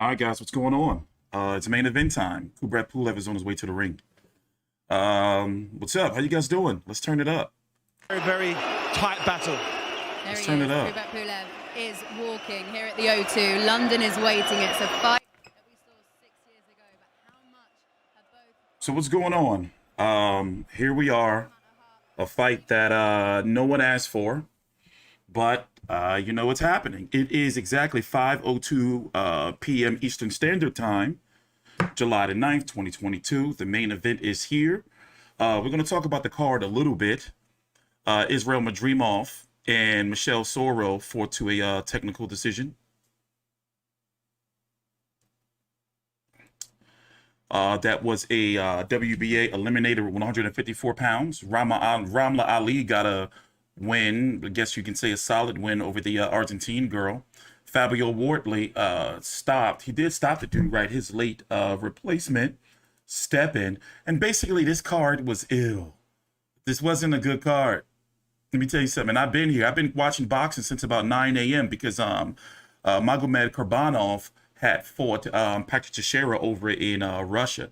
All right, guys, what's going on? It's main event time. Pulev is on his way to the ring. What's up? How you guys doing? Let's turn it up. Very, very tight battle. Let's turn it up. Pulev is walking here at the O2. London is waiting. It's a fight that we saw 6 years ago. But how much have both... So what's going on? Here we are. A fight that no one asked for. But you know what's happening. It is exactly 5:02 p.m. Eastern Standard Time, July the 9th, 2022. The main event is here. We're going to talk about the card a little bit. Israel Madrimov and Michelle Soro fought to a technical decision. That was a WBA eliminator with 154 pounds. Ramla Ali got a win, I guess you can say a solid win over the Argentine girl. Fabio Wardley stopped. He did stop the dude, right? His late replacement, step in. And basically, this card was ill. This wasn't a good card. Let me tell you something. I've been here. I've been watching boxing since about 9 a.m. because Magomed Kurbanov had fought Patrick Chisora over in Russia.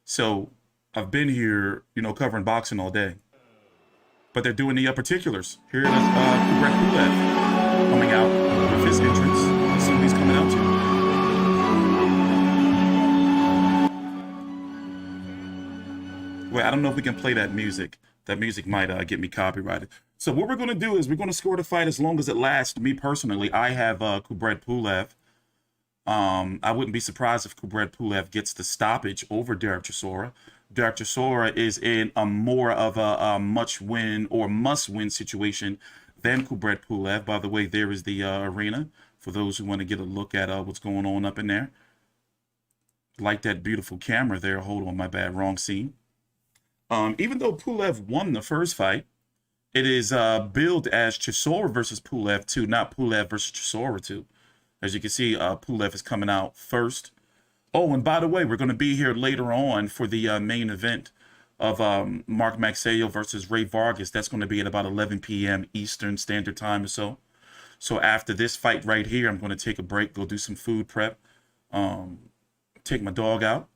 So I've been here, you know, covering boxing all day. But they're doing the particulars. Here is Pulev coming out with his entrance. Let's see what he's coming out to. Wait, I don't know if we can play that music. That music might get me copyrighted. So what we're going to do is we're going to score the fight as long as it lasts. Me personally, I have Pulev. I wouldn't be surprised if Pulev gets the stoppage over Derek Chisora. Derek Chisora is in a more of a must-win situation than Pulev. By the way, there is the arena for those who want to get a look at what's going on up in there. Like that beautiful camera there. Hold on, my bad, wrong scene. Even though Pulev won the first fight, it is billed as Chisora versus Pulev 2, not Pulev versus Chisora 2. As you can see, Pulev is coming out first. Oh, and by the way, we're going to be here later on for the main event of Mark Magsayo versus Ray Vargas. That's going to be at about 11 p.m. Eastern Standard Time or so. So after this fight right here, I'm going to take a break, go do some food prep, take my dog out.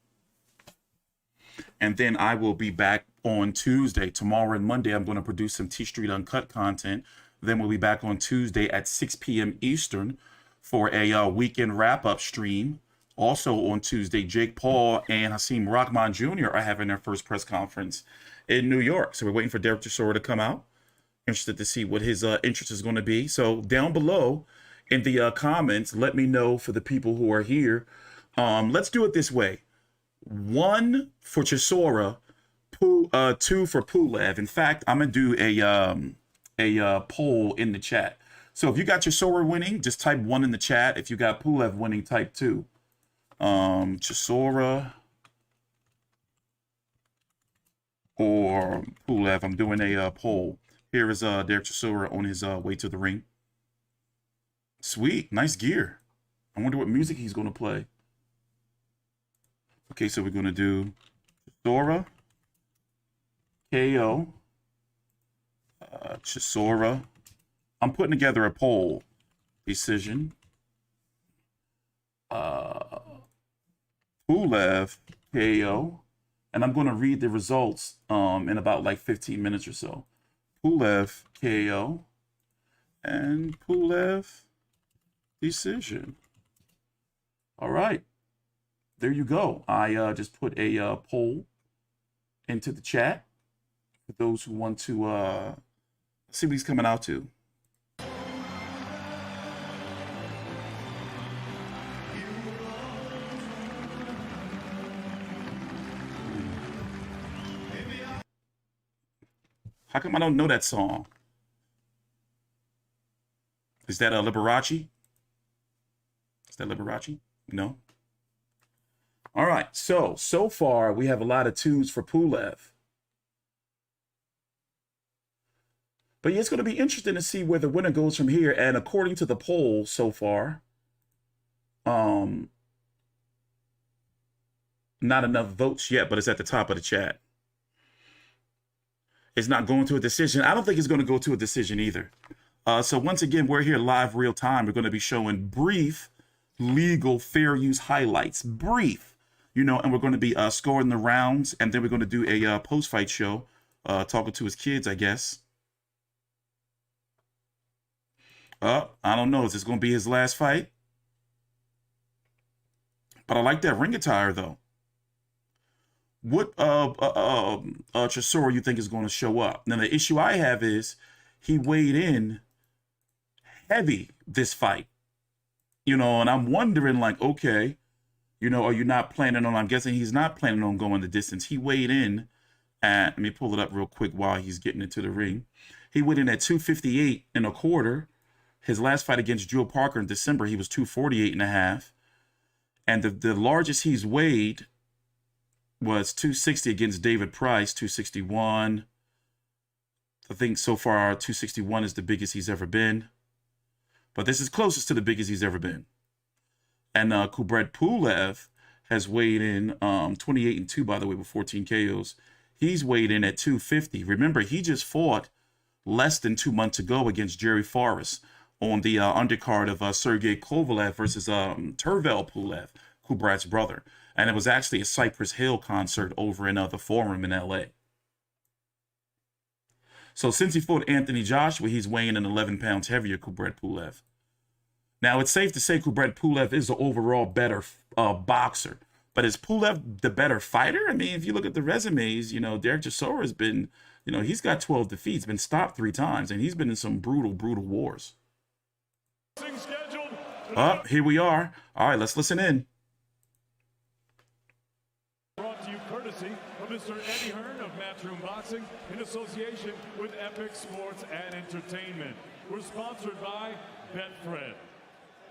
And then I will be back on Tuesday. Tomorrow and Monday, I'm going to produce some T Street Uncut content. Then we'll be back on Tuesday at 6 p.m. Eastern for a weekend wrap-up stream. Also on Tuesday, Jake Paul and Hasim Rahman Jr. are having their first press conference in New York. So we're waiting for Derek Chisora to come out. Interested to see what his interest is going to be. So down below in the comments, let me know for the people who are here. Let's do it this way. 1 for Chisora, 2 for Pulev. In fact, I'm going to do a poll in the chat. So if you got Chisora winning, just type 1 in the chat. If you got Pulev winning, type 2. Chisora or Pulev. I'm doing a poll. Here is Derek Chisora on his way to the ring. Sweet, nice gear. I wonder what music he's going to play. Okay, so we're going to do Chisora, KO, Chisora. I'm putting together a poll decision. Pulev, KO, and I'm going to read the results in about like 15 minutes or so. Pulev, KO, and Pulev, decision. All right, there you go. I just put a poll into the chat for those who want to see what he's coming out to. How come I don't know that song? Is that a Liberace? Is that Liberace? No? All right. So far, we have a lot of 2s for Pulev. But yeah, it's going to be interesting to see where the winner goes from here. And according to the poll so far, not enough votes yet, but it's at the top of the chat. It's not going to a decision. I don't think it's going to go to a decision either. So once again, we're here live real time. We're going to be showing brief legal fair use highlights, brief, you know, and we're going to be scoring the rounds, and then we're going to do a post-fight show, talking to his kids, I guess. I don't know. Is this going to be his last fight? But I like that ring attire, though. What Chisora you think is going to show up? Now, the issue I have is he weighed in heavy this fight. You know, and I'm wondering, like, okay, you know, are you not planning on, I'm guessing he's not planning on going the distance. He weighed in at, let me pull it up real quick while he's getting into the ring. He weighed in at 258 and a quarter. His last fight against Drew Parker in December, he was 248 and a half. And the largest he's weighed was 260 against David Price, 261. I think so far 261 is the biggest he's ever been. But this is closest to the biggest he's ever been. And Kubrat Pulev has weighed in 28 and 2, by the way, with 14 KOs. He's weighed in at 250. Remember, he just fought less than 2 months ago against Jerry Forrest on the undercard of Sergey Kovalev versus Tervel Pulev, Kubrat's brother. And it was actually a Cypress Hill concert over in the Forum in LA. So since he fought Anthony Joshua, he's weighing in 11 pounds heavier, Kubrat Pulev. Now, it's safe to say Kubrat Pulev is the overall better boxer. But is Pulev the better fighter? I mean, if you look at the resumes, you know, Derek Chisora has been, you know, he's got 12 defeats, been stopped 3 times, and he's been in some brutal, brutal wars. Here we are. All right, let's listen in. Brought to you courtesy of Mr. Eddie Hearn of Matchroom Boxing in association with Epic Sports and Entertainment. We're sponsored by Betfred,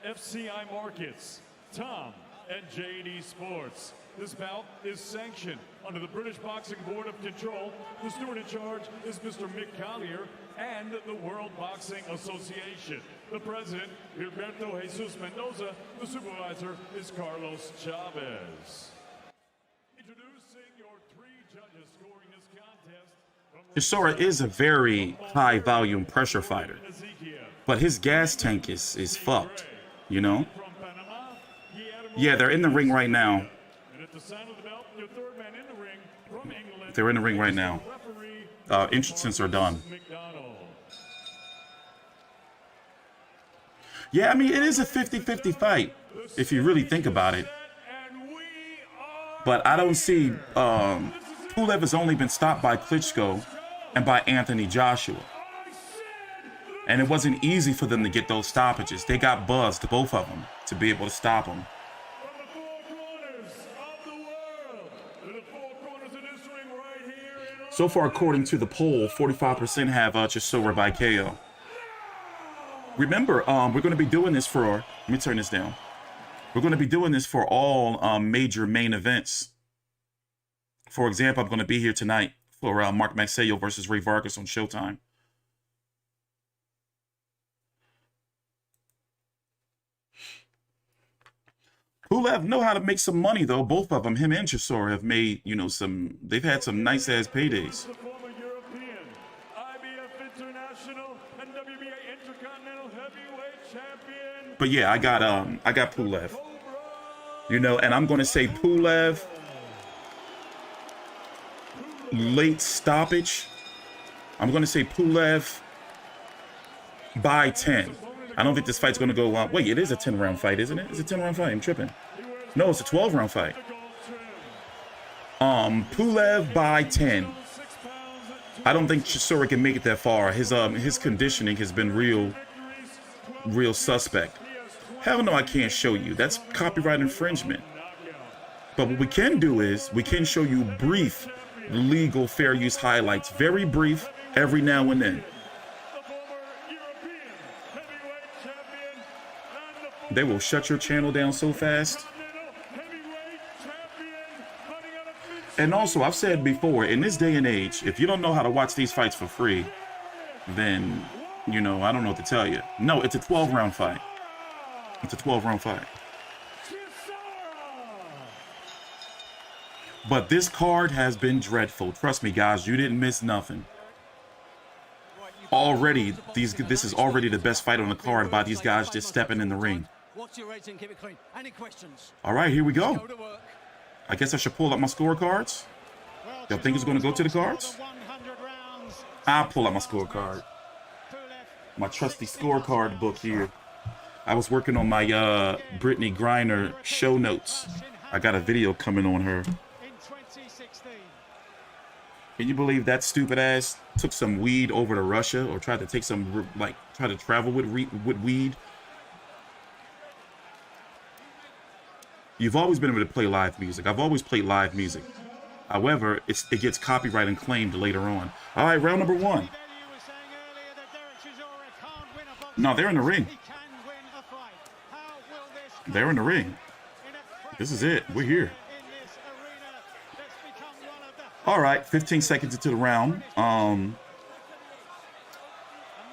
FCI Markets, Tom, and JD Sports. This bout is sanctioned under the British Boxing Board of Control. The steward in charge is Mr. Mick Collier and the World Boxing Association. The president, Alberto Jesus Mendoza. The supervisor is Carlos Chavez. Introducing your 3 judges scoring this contest. Chisora is a very high volume pressure fighter, but his gas tank is fucked, you know? Yeah, they're in the ring right now. They're in the ring right now. Entrances are done. Yeah, I mean, it is a 50-50 fight, if you really think about it. But I don't see... Pulev has only been stopped by Klitschko and by Anthony Joshua. And it wasn't easy for them to get those stoppages. They got buzzed, both of them, to be able to stop him. So far, according to the poll, 45% have Chisora by KO. Remember, we're going to be doing this for... Let me turn this down. We're going to be doing this for all major main events. For example, I'm going to be here tonight for Mark Magsayo versus Ray Vargas on Showtime. Pulev know how to make some money, though. Both of them, him and Chisora, have made, you know, they've had some nice-ass paydays. The former European, IBF International, and WBA Intercontinental Heavyweight Champion. But yeah, I got Pulev. You know, and I'm going to say Pulev, late stoppage. I'm going to say Pulev by 10. I don't think this fight's going to go on. Wait, it is a 10-round fight, isn't it? It's a 10-round fight. I'm tripping. No, it's a 12-round fight. Pulev by 10. I don't think Chisora can make it that far. His conditioning has been real suspect. Hell no, I can't show you. That's copyright infringement. But what we can do is we can show you brief legal fair use highlights. Very brief, every now and then. They will shut your channel down so fast. And also, I've said before, in this day and age, if you don't know how to watch these fights for free, then, you know, I don't know what to tell you. No, it's a 12-round fight. It's a 12-round fight. But this card has been dreadful. Trust me, guys, you didn't miss nothing. Already, this is already the best fight on the card by these guys just stepping in the ring. What's your rating? Keep it clean. Any questions? All right, here we Go go. to work. I guess I should pull up my scorecards. Y'all think it's going to go to the cards? I'll pull out my scorecard. My trusty scorecard book here. I was working on my Brittany Griner show notes. I got a video coming on her. Can you believe that stupid ass took some weed over to Russia, or tried to take some, like, try to travel with weed? You've always been able to play live music. I've always played live music. However, it gets copyright and claimed later on. All right, round number 1. No, they're in the ring. They're in the ring. This is it. We're here. All right, 15 seconds into the round.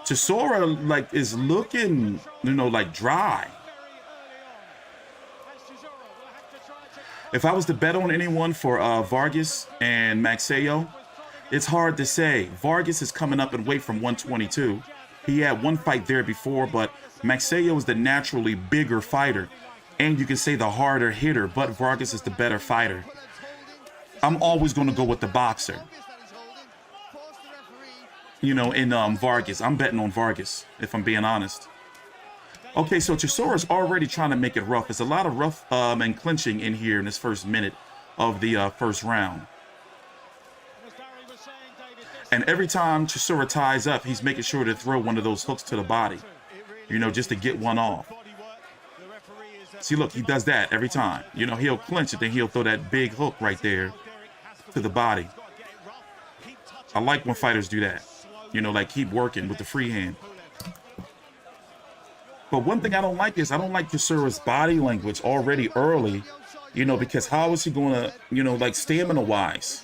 Chisora, like, is looking, you know, like dry. If I was to bet on anyone for Vargas and Magsayo, it's hard to say. Vargas is coming up in weight from 122. He had one fight there before, but Magsayo is the naturally bigger fighter. And you can say the harder hitter, but Vargas is the better fighter. I'm always going to go with the boxer. You know, in Vargas. I'm betting on Vargas, if I'm being honest. Okay, so Chisora's already trying to make it rough. There's a lot of rough and clinching in here in this first minute of the first round. And every time Chisora ties up, he's making sure to throw one of those hooks to the body, you know, just to get one off. See, look, he does that every time. You know, he'll clinch it, then he'll throw that big hook right there to the body. I like when fighters do that. You know, like keep working with the free hand. But one thing I don't like is I don't like Chisora's body language already early, you know, because how is he going to, you know, like stamina-wise,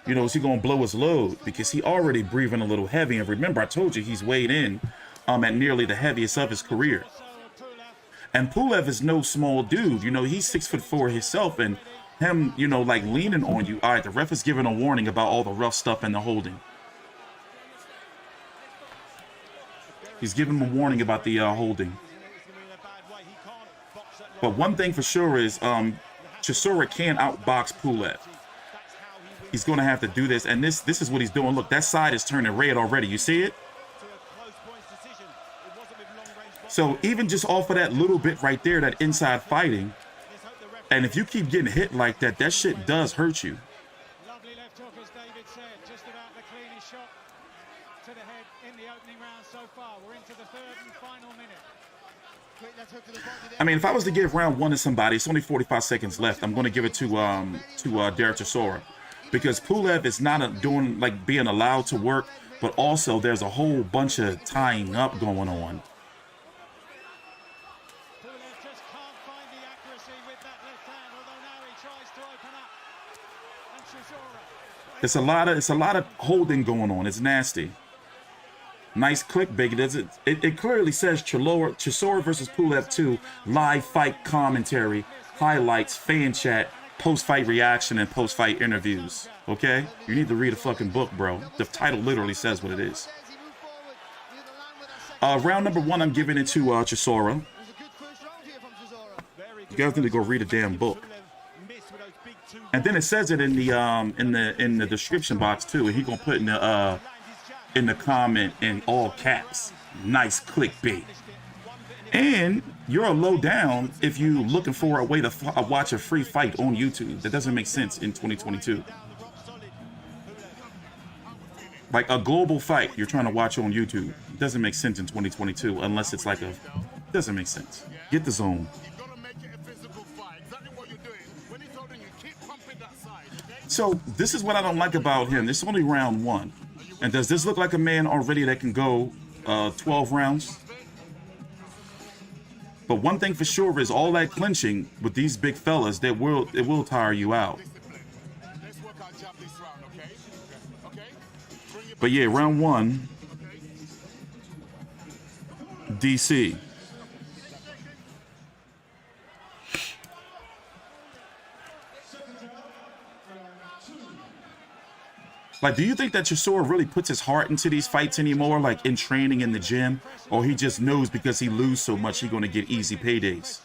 you know, is he going to blow his load? Because he already breathing a little heavy. And remember, I told you he's weighed in at nearly the heaviest of his career. And Pulev is no small dude. You know, he's 6'4" himself, and him, you know, like leaning on you. All right, the ref is giving a warning about all the rough stuff and the holding. He's giving him a warning about the holding. But one thing for sure is Chisora can't outbox Pulev. He's going to have to do this, and this is what he's doing. Look, that side is turning red already. You see it? So even just off of that little bit right there, that inside fighting, and if you keep getting hit like that, that shit does hurt you. Lovely left hook, as David said, just about the cleanest shot to the head in the opening round so far. We're into the third and final minute. I mean, if I was to give round 1 to somebody, it's only 45 seconds left. I'm going to give it to Derek Chisora, because Pulev is not doing like being allowed to work, but also there's a whole bunch of tying up going on. It's a lot of holding going on. It's nasty. Nice clickbait. It clearly says Chisora versus Pulev 2, live fight commentary, highlights, fan chat, post-fight reaction, and post-fight interviews. Okay? You need to read a fucking book, bro. The title literally says what it is. Round number 1, I'm giving it to Chisora. You guys need to go read a damn book. And then it says it in the description box too. And he gonna put in the comment in all caps. Nice clickbait. And you're a low down if you looking for a way to watch a free fight on YouTube. That doesn't make sense in 2022. Like a global fight you're trying to watch on YouTube. It doesn't make sense in 2022 unless it's like a. Doesn't make sense. Get the zone. So this is what I don't like about him. This is only round 1. And does this look like a man already that can go 12 rounds? But one thing for sure is all that clinching with these big fellas, it will tire you out. But yeah, round 1, DC. Like, do you think that Chisora really puts his heart into these fights anymore, like in training in the gym? Or he just knows because he loses so much, he's going to get easy paydays?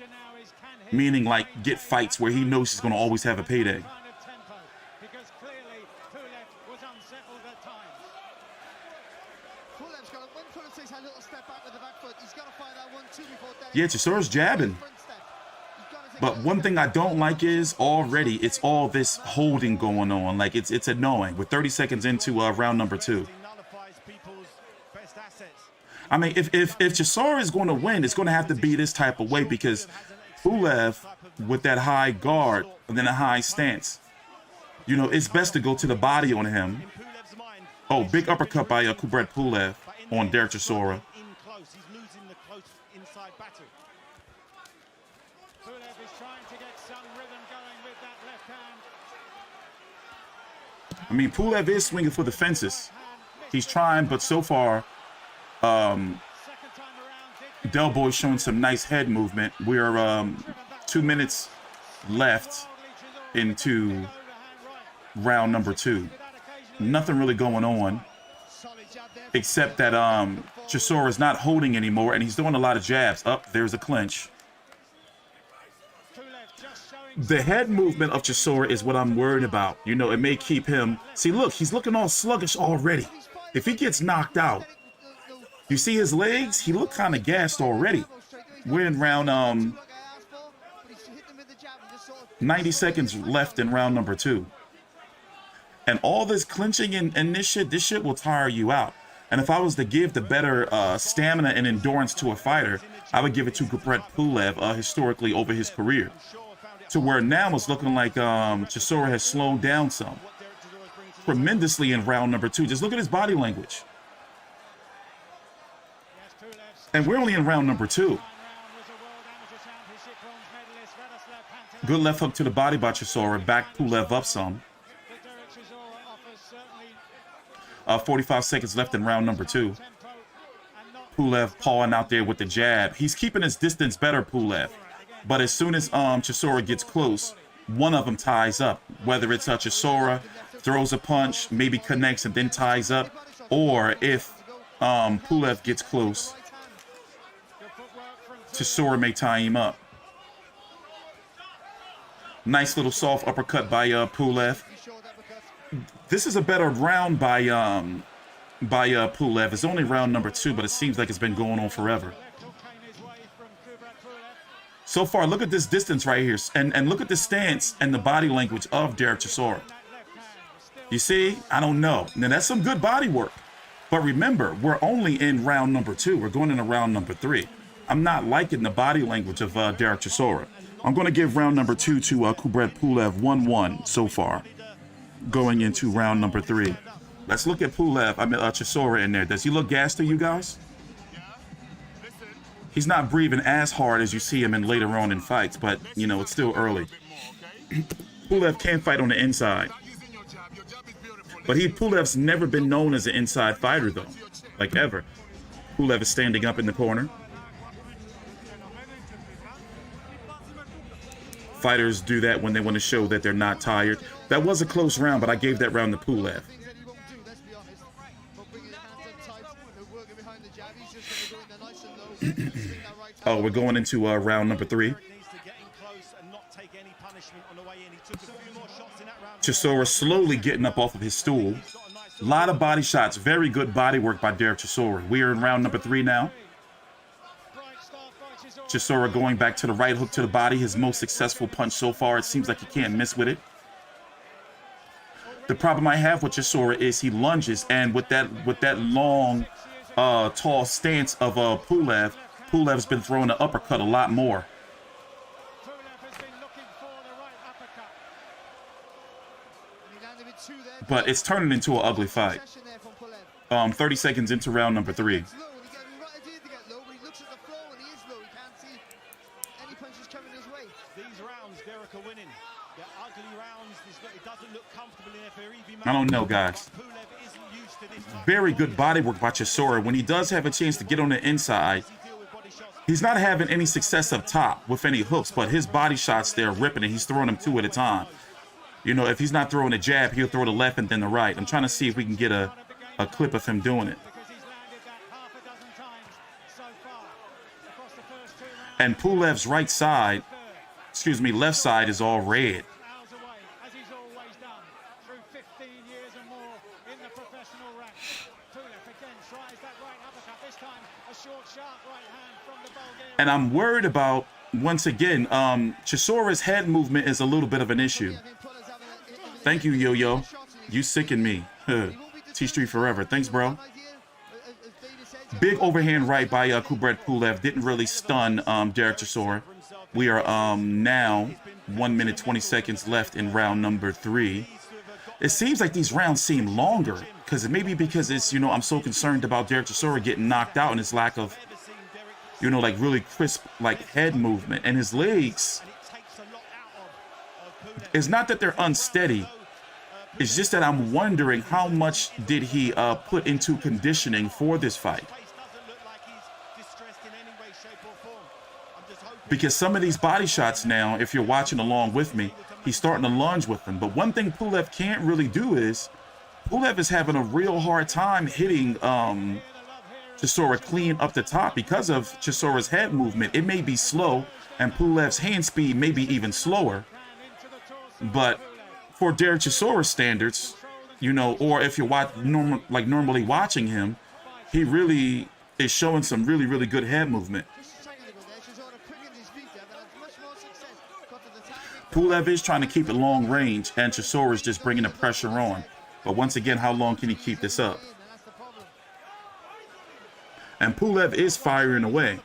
Meaning, like, get fights where he knows he's going to always have a payday. Because clearly Pulev was unsettled at times. Pulev's got to, when Pulev takes a little step back with the back foot, he's got to find that 1-2 before that. Yeah, Chisora's jabbing. But one thing I don't like is already it's all this holding going on. Like it's annoying. We're 30 seconds into round number 2. I mean, if Chisora is going to win, it's going to have to be this type of way because Pulev with that high guard and then a high stance, you know, it's best to go to the body on him. Oh, big uppercut by Kubrat Pulev on Derek Chisora. Pulev is trying to get some rhythm going with that left hand. I mean, Pulev is swinging for the fences. He's trying, but so far, Del Boy's showing some nice head movement. We're 2 minutes left into round number 2. Nothing really going on, except that Chisora is not holding anymore, and he's doing a lot of jabs. Up, there's a clinch. The head movement of Chisora is what I'm worried about. You know, it may keep him... See, look, he's looking all sluggish already. If he gets knocked out, you see his legs? He looked kind of gassed already. We're in round 90 seconds left in round number 2. And all this clinching and this shit will tire you out. And if I was to give the better stamina and endurance to a fighter, I would give it to Kubrat Pulev historically over his career. To where now it's looking like Chisora has slowed down some. Tremendously in round number 2. Just look at his body language. And we're only in round number 2. Good left hook to the body by Chisora. Back Pulev up some. 45 seconds left in round number 2. Pulev pawing out there with the jab. He's keeping his distance better, Pulev. But as soon as Chisora gets close, one of them ties up. Whether it's Chisora throws a punch, maybe connects and then ties up, or if Pulev gets close, Chisora may tie him up. Nice little soft uppercut by Pulev. This is a better round by Pulev. It's only round number 2, but it seems like it's been going on forever. So far, look at this distance right here, and look at the stance and the body language of Derek Chisora. You see? I don't know. Now, that's some good body work. But remember, we're only in round number 2. We're going into round number 3. I'm not liking the body language of Derek Chisora. I'm going to give round number 2 to Kubrat Pulev 1-1 so far, going into round number 3. Let's look at Pulev. I mean, Chisora in there. Does he look gassed to you guys? He's not breathing as hard as you see him in later on in fights, but, you know, it's still early. Pulev can fight on the inside. But Pulev's never been known as an inside fighter, though. Like, ever. Pulev is standing up in the corner. Fighters do that when they want to show that they're not tired. That was a close round, but I gave that round to Pulev. Oh, we're going into round number 3. Chisora slowly getting up off of his stool. A lot of body shots. Very good body work by Derek Chisora. We are in round number 3 now. Chisora going back to the right hook to the body. His most successful punch so far. It seems like he can't miss with it. The problem I have with Chisora is he lunges, and with that long, tall stance of Pulev, Pulev's been throwing the uppercut a lot more. But it's turning into an ugly fight. 30 seconds into round number 3. I don't know, guys. Very good body work by Chisora. When he does have a chance to get on the inside, he's not having any success up top with any hooks, but his body shots, they're ripping, and he's throwing them 2 at a time. You know, if he's not throwing a jab, he'll throw the left and then the right. I'm trying to see if we can get a clip of him doing it. And Pulev's right side, excuse me, left side is all red. And I'm worried about, once again, Chisora's head movement is a little bit of an issue. Thank you, Yo-Yo. You sicken me. T-Street forever. Thanks, bro. Big overhand right by Kubrat Pulev. Didn't really stun Derek Chisora. We are now 1 minute 20 seconds left in round number 3. It seems like these rounds seem longer, because maybe because it's, you know, I'm so concerned about Derek Chisora getting knocked out and his lack of, you know, like really crisp, like head movement. And his legs, it's not that they're unsteady. It's just that I'm wondering how much did he put into conditioning for this fight. Because some of these body shots now, if you're watching along with me, he's starting to lunge with them. But one thing Pulev can't really do is, Pulev is having a real hard time hitting Chisora clean up the top because of Chisora's head movement. It may be slow, and Pulev's hand speed may be even slower. But for Derek Chisora standards, you know, or if you're normally watching him, he really is showing some really, really good head movement. Pulev is trying to keep it long range, and Chisora is just bringing the pressure on. But once again, how long can he keep this up? And Pulev is firing away.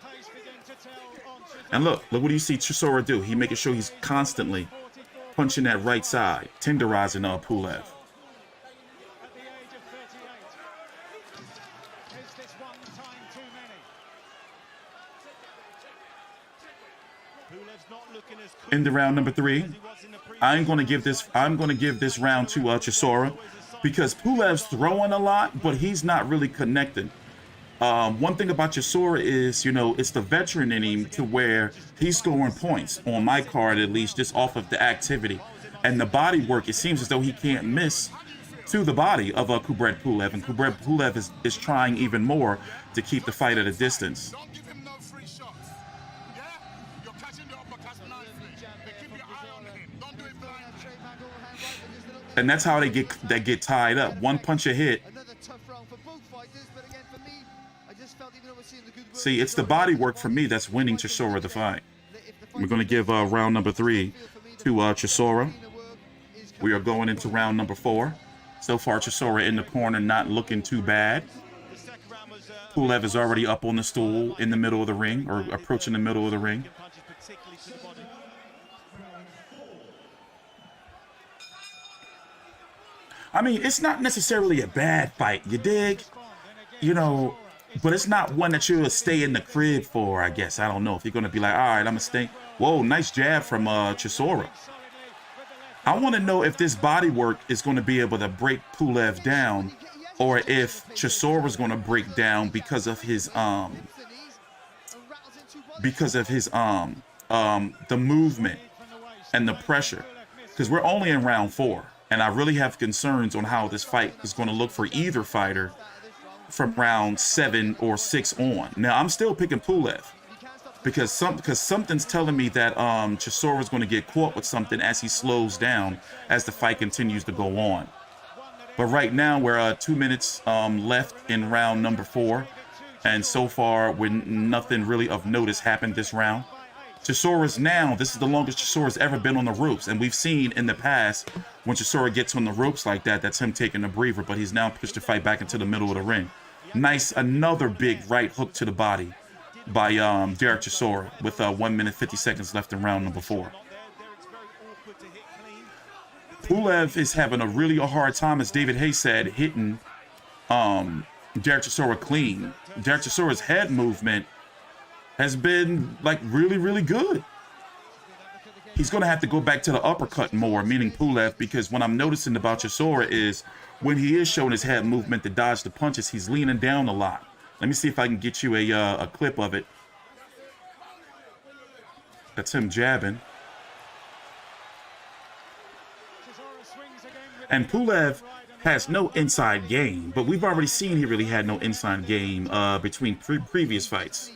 And look what do you see Chisora do? He making sure he's constantly punching that right side, tenderizing Pulev. In the round number 3, I'm going to give this round to Chisora, because Pulev's throwing a lot, but he's not really connecting. One thing about Chisora is, you know, it's the veteran in him to where he's scoring points, on my card at least, just off of the activity. And the body work, it seems as though he can't miss to the body of Kubrat Pulev. And Kubrat Pulev is trying even more to keep the fight at a distance. And that's how they get tied up. One punch a hit. See, it's the body work for me that's winning Chisora the fight. We're going to give round number 3 to Chisora. We are going into round number 4. So far, Chisora in the corner, not looking too bad. Pulev is already up on the stool in the middle of the ring, or approaching the middle of the ring. I mean, it's not necessarily a bad fight, you dig? You know, but it's not one that you'll stay in the crib for, I guess. I don't know if you're going to be like, all right, I'm going to stay. Whoa, nice jab from Chisora. I want to know if this body work is going to be able to break Pulev down, or if Chisora's going to break down because of his the movement and the pressure. Because we're only in round 4. And I really have concerns on how this fight is going to look for either fighter from round 7 or 6 on. Now, I'm still picking Pulev because something's telling me that Chisora is going to get caught with something as he slows down as the fight continues to go on. But right now, we're 2 minutes left in round number 4. And so far, nothing really of notice happened this round. Chisora's now, this is the longest Chisora's ever been on the ropes. And we've seen in the past, when Chisora gets on the ropes like that, that's him taking a breather. But he's now pushed the fight back into the middle of the ring. Nice, another big right hook to the body by Derek Chisora with 1 minute 50 seconds left in round number 4. Pulev is having a really hard time, as David Hayes said, hitting Derek Chisora clean. Derek Chisora's head movement has been like really, really good. He's going to have to go back to the uppercut more, meaning Pulev, because what I'm noticing about Chisora is when he is showing his head movement to dodge the punches, he's leaning down a lot. Let me see if I can get you a clip of it. That's him jabbing. And Pulev has no inside game, but we've already seen he really had no inside game between previous fights.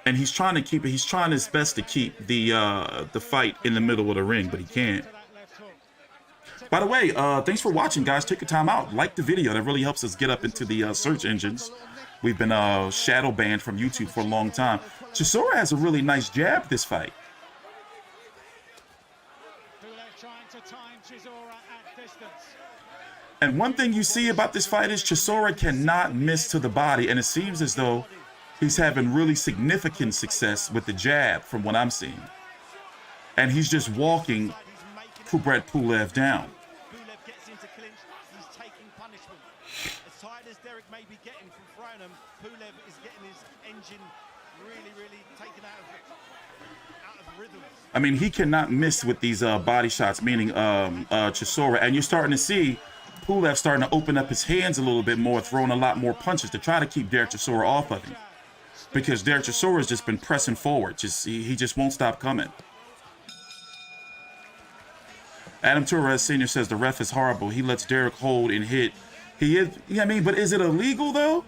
And he's trying to keep it. He's trying his best to keep the fight in the middle of the ring, but he can't. By the way, thanks for watching, guys. Take your time out, like the video. That really helps us get up into the search engines. We've been shadow banned from YouTube for a long time. Chisora has a really nice jab this fight. And one thing you see about this fight is Chisora cannot miss to the body, and it seems as though he's having really significant success with the jab from what I'm seeing. And he's just walking Pulev down. Pulev gets into clinch, he's taking punishment. As tired as Derek may be getting from throwing him, Pulev is getting his engine really taken out of rhythm. I mean, he cannot miss with these body shots, meaning Chisora. And you're starting to see Pulev starting to open up his hands a little bit more, throwing a lot more punches to try to keep Derek Chisora off of him. Because Derek Chisora has just been pressing forward. He just won't stop coming. Adam Torres Sr. says the ref is horrible. He lets Derek hold and hit. He is, you know what I mean? But is it illegal, though?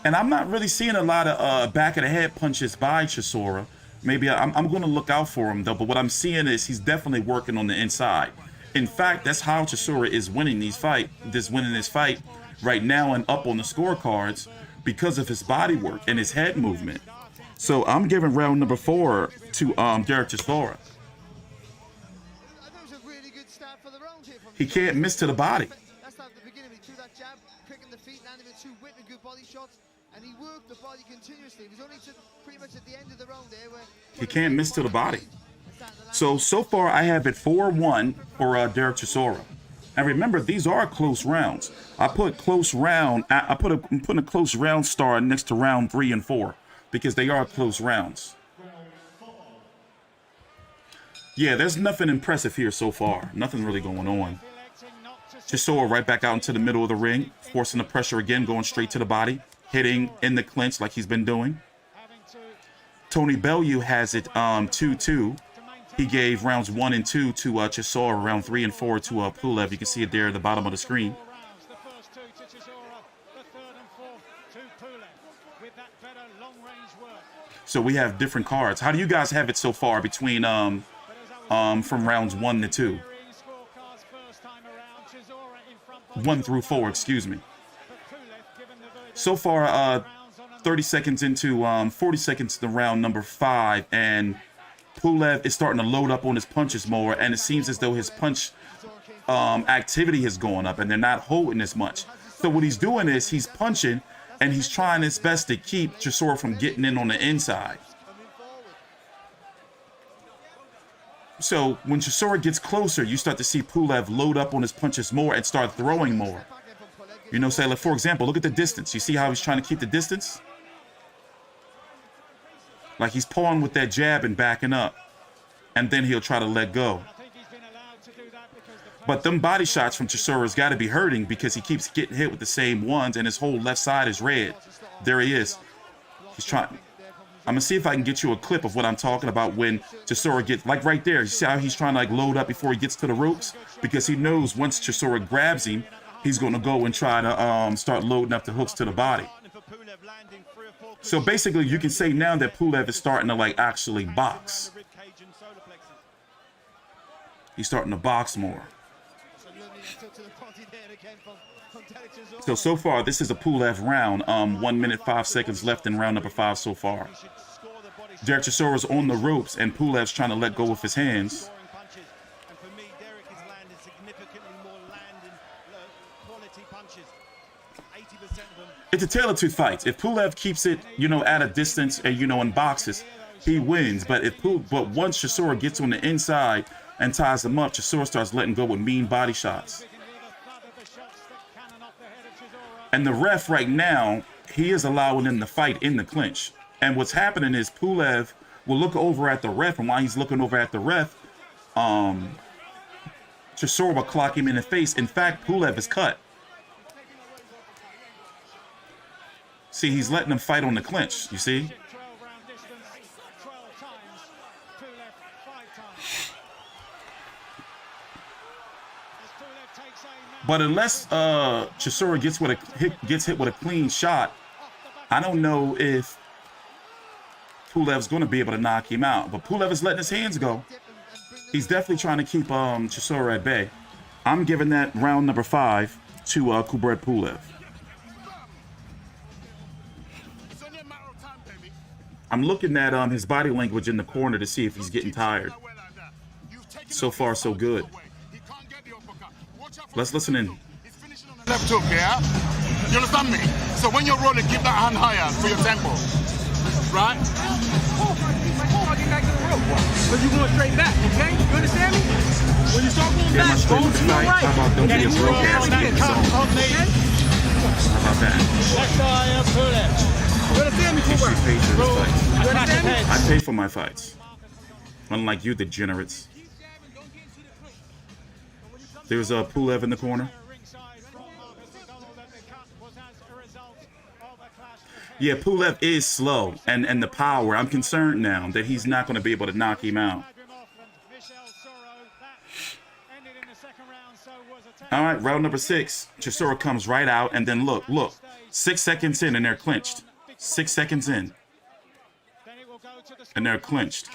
And I'm not really seeing a lot of back of the head punches by Chisora. Maybe I'm going to look out for him, though. But what I'm seeing is he's definitely working on the inside. In fact, that's how Chisora is winning this fight right now and up on the scorecards because of his body work and his head movement. So I'm giving round number 4 to Derek Chisora. He can't miss to the body. That's not the beginning. He threw that jab, quick in the feet, landed with 2 whipping good body shots, and he worked the body continuously. It was only pretty much at the end of the round there where he can't miss to the body. So far I have it 4-1 for Derek Chisora. And remember, these are close rounds. I put close round. I'm putting a close round star next to round 3 and 4 because they are close rounds. Yeah, there's nothing impressive here so far. Nothing really going on. Chisora right back out into the middle of the ring, forcing the pressure again, going straight to the body, hitting in the clinch like he's been doing. Tony Bellew has it 2-2. He gave rounds 1 and 2 to Chisora, round 3 and 4 to Pulev. You can see it there at the bottom of the screen. So we have different cards. How do you guys have it so far between from rounds 1 to 2? 1 through 4, excuse me. So far, 30 seconds into 40 seconds to round number 5, and Pulev is starting to load up on his punches more, and it seems as though his punch activity has gone up, and they're not holding as much. So what he's doing is he's punching, and he's trying his best to keep Chisora from getting in on the inside. So when Chisora gets closer, you start to see Pulev load up on his punches more and start throwing more. You know, say, like, for example, look at the distance. You see how he's trying to keep the distance? Like he's pulling with that jab and backing up. And then he'll try to let go. But them body shots from Chisora's got to be hurting because he keeps getting hit with the same ones and his whole left side is red. There he is. He's trying. I'm going to see if I can get you a clip of what I'm talking about when Chisora gets, like right there. You see how he's trying to like load up before he gets to the ropes? Because he knows once Chisora grabs him, he's going to go and try to start loading up the hooks to the body. So basically, you can say now that Pulev is starting to like actually box. He's starting to box more. So far, this is a Pulev round. 1 minute, 5 seconds left in round number 5 so far. Derek Chisora's on the ropes, and Pulev's trying to let go with his hands. It's a tale of two fights. If Pulev keeps it, you know, at a distance and, you know, in boxes, he wins. But once Chisora gets on the inside and ties him up, Chisora starts letting go with mean body shots. And the ref right now, he is allowing him to fight in the clinch. And what's happening is Pulev will look over at the ref, and while he's looking over at the ref, Chisora will clock him in the face. In fact, Pulev is cut. See, he's letting him fight on the clinch, you see? left 5 times. As Pulev takes aim now. But unless Chisora gets hit with a clean shot, I don't know if Pulev's going to be able to knock him out. But Pulev is letting his hands go. He's definitely trying to keep Chisora at bay. I'm giving that round number 5 to Kubrat Pulev. I'm looking at his body language in the corner to see if he's getting tired. So far, so good. Let's listen in. Left hook, yeah? You understand me? So when you're rolling, keep that hand higher for your tempo. Right? But you going straight back, okay? You understand me? When you start going back, go to your right. How about don't be a broke ass kid, so. How about that? Left eye of Pulev. You understand me, Cooper? I pay for my fights. Unlike you degenerates. There's Pulev in the corner. Yeah, Pulev is slow, and the power. I'm concerned now that he's not going to be able to knock him out. All right, round number 6. Chisora comes right out, and then look. 6 seconds in, and they're clinched. 6 seconds in, and they're clinched.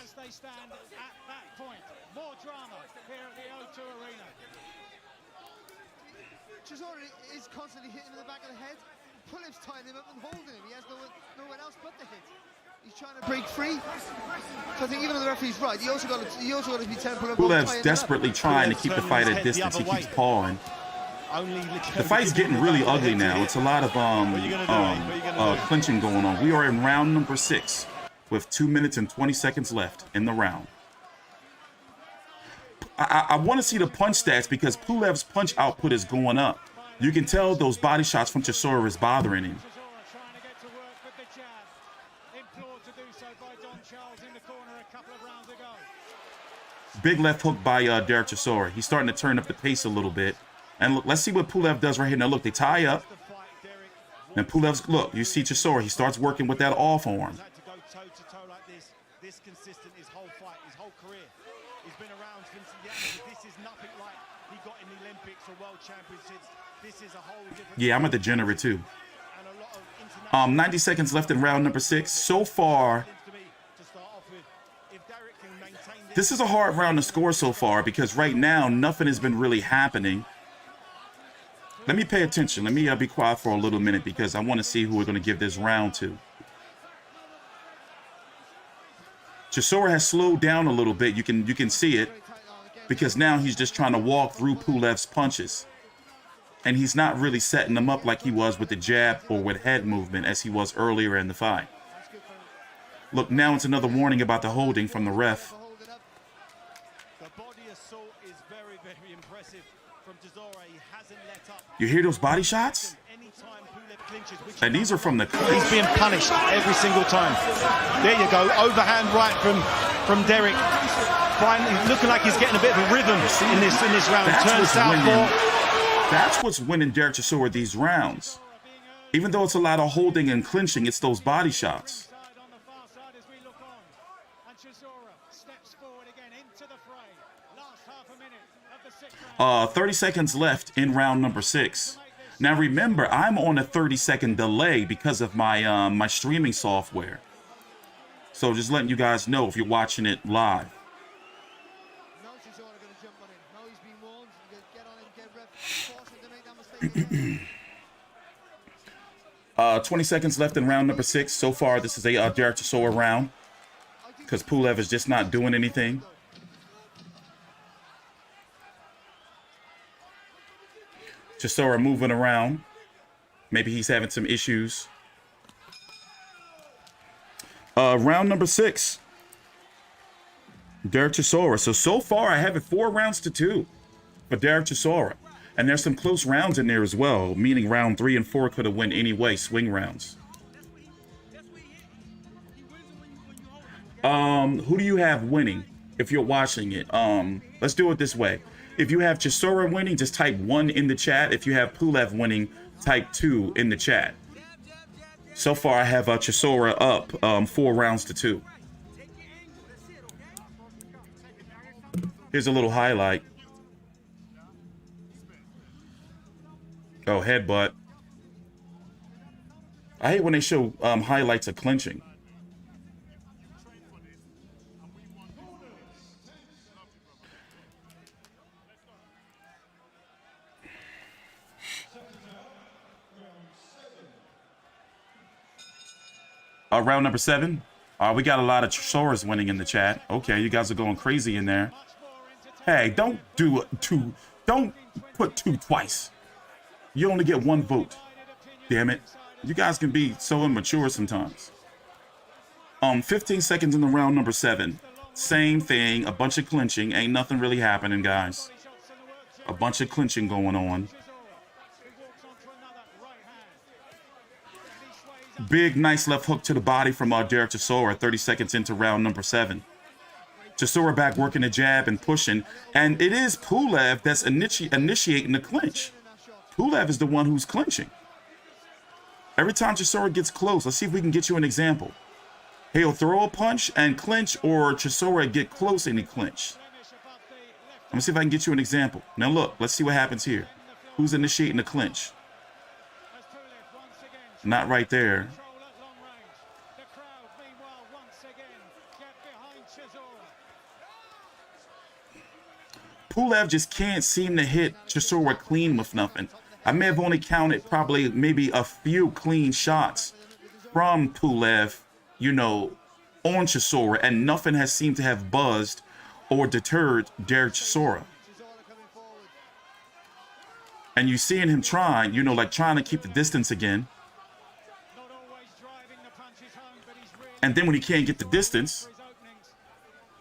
Chisora is constantly hitting in the back of the head. Pulev's tying him up and holding him. He has nowhere else but the hit. He's trying to break free. So I think even though the referee's right, he also got to be tempered. Pulev's desperately trying to keep the fight at distance. He keeps pawing. The fight's getting really ugly now. It's a lot of clinching going on. We are in round number 6 with 2 minutes and 20 seconds left in the round. I want to see the punch stats because Pulev's punch output is going up. You can tell those body shots from Chisora is bothering him. Big left hook by Derek Chisora. He's starting to turn up the pace a little bit. And look, let's see what Pulev does right here. Now look, they tie up. And Pulev's, look, you see Chisora. He starts working with that off arm. This consistent his whole fight, his whole career. He's been around since the amateur. This is nothing like he got in the Olympics or World Championships. This is a whole different. Yeah, I'm a degenerate too. 90 seconds left in round number 6. So far, this is a hard round to score so far because right now nothing has been really happening. Let me pay attention. Let me be quiet for a little minute because I want to see who we're going to give this round to. Chisora has slowed down a little bit. You can see it because now he's just trying to walk through Pulev's punches. And he's not really setting them up like he was with the jab or with head movement as he was earlier in the fight. Look, now it's another warning about the holding from the ref. You hear those body shots? And these are from the clinch. He's being punished every single time. There you go, overhand right from Derek. Finally, looking like he's getting a bit of a rhythm in this round. Turn southpaw. That's what's winning Derek Chisora these rounds. Even though it's a lot of holding and clinching, it's those body shots. 30 seconds left in round number 6. Now remember, I'm on a 30-second delay because of my my streaming software. So just letting you guys know if you're watching it live. 20 seconds left in round number 6. So far, this is a Derek Chisora round because Pulev is just not doing anything. Chisora moving around. Maybe he's having some issues. Round number 6. Derek Chisora. So far, I have it 4 rounds to 2 for Derek Chisora. And there's some close rounds in there as well, meaning round 3 and 4 could have went anyway, swing rounds. Who do you have winning if you're watching it? Let's do it this way. If you have Chisora winning, just type 1 in the chat. If you have Pulev winning, type 2 in the chat. So far, I have Chisora up 4 rounds to 2. Here's a little highlight. Oh, headbutt. I hate when they show highlights of clinching. Round number 7. We got a lot of Chisoras winning in the chat. Okay, you guys are going crazy in there. Hey, don't put 2 twice. You only get 1 vote. Damn it. You guys can be so immature sometimes. 15 seconds in the round number 7. Same thing, a bunch of clinching. Ain't nothing really happening, guys. A bunch of clinching going on. Big, nice left hook to the body from Derek Chisora, 30 seconds into round number 7. Chisora back working the jab and pushing. And it is Pulev that's initiating the clinch. Pulev is the one who's clinching. Every time Chisora gets close, let's see if we can get you an example. He'll throw a punch and clinch, or Chisora get close and he clinch. Let me see if I can get you an example. Now look, let's see what happens here. Who's initiating the clinch? Not right there. Pulev just can't seem to hit Chisora clean with nothing. I may have only counted probably maybe a few clean shots from Pulev, you know, on Chisora, and nothing has seemed to have buzzed or deterred Derek Chisora. And you seeing him trying, you know, like trying to keep the distance again. And then when he can't get the distance,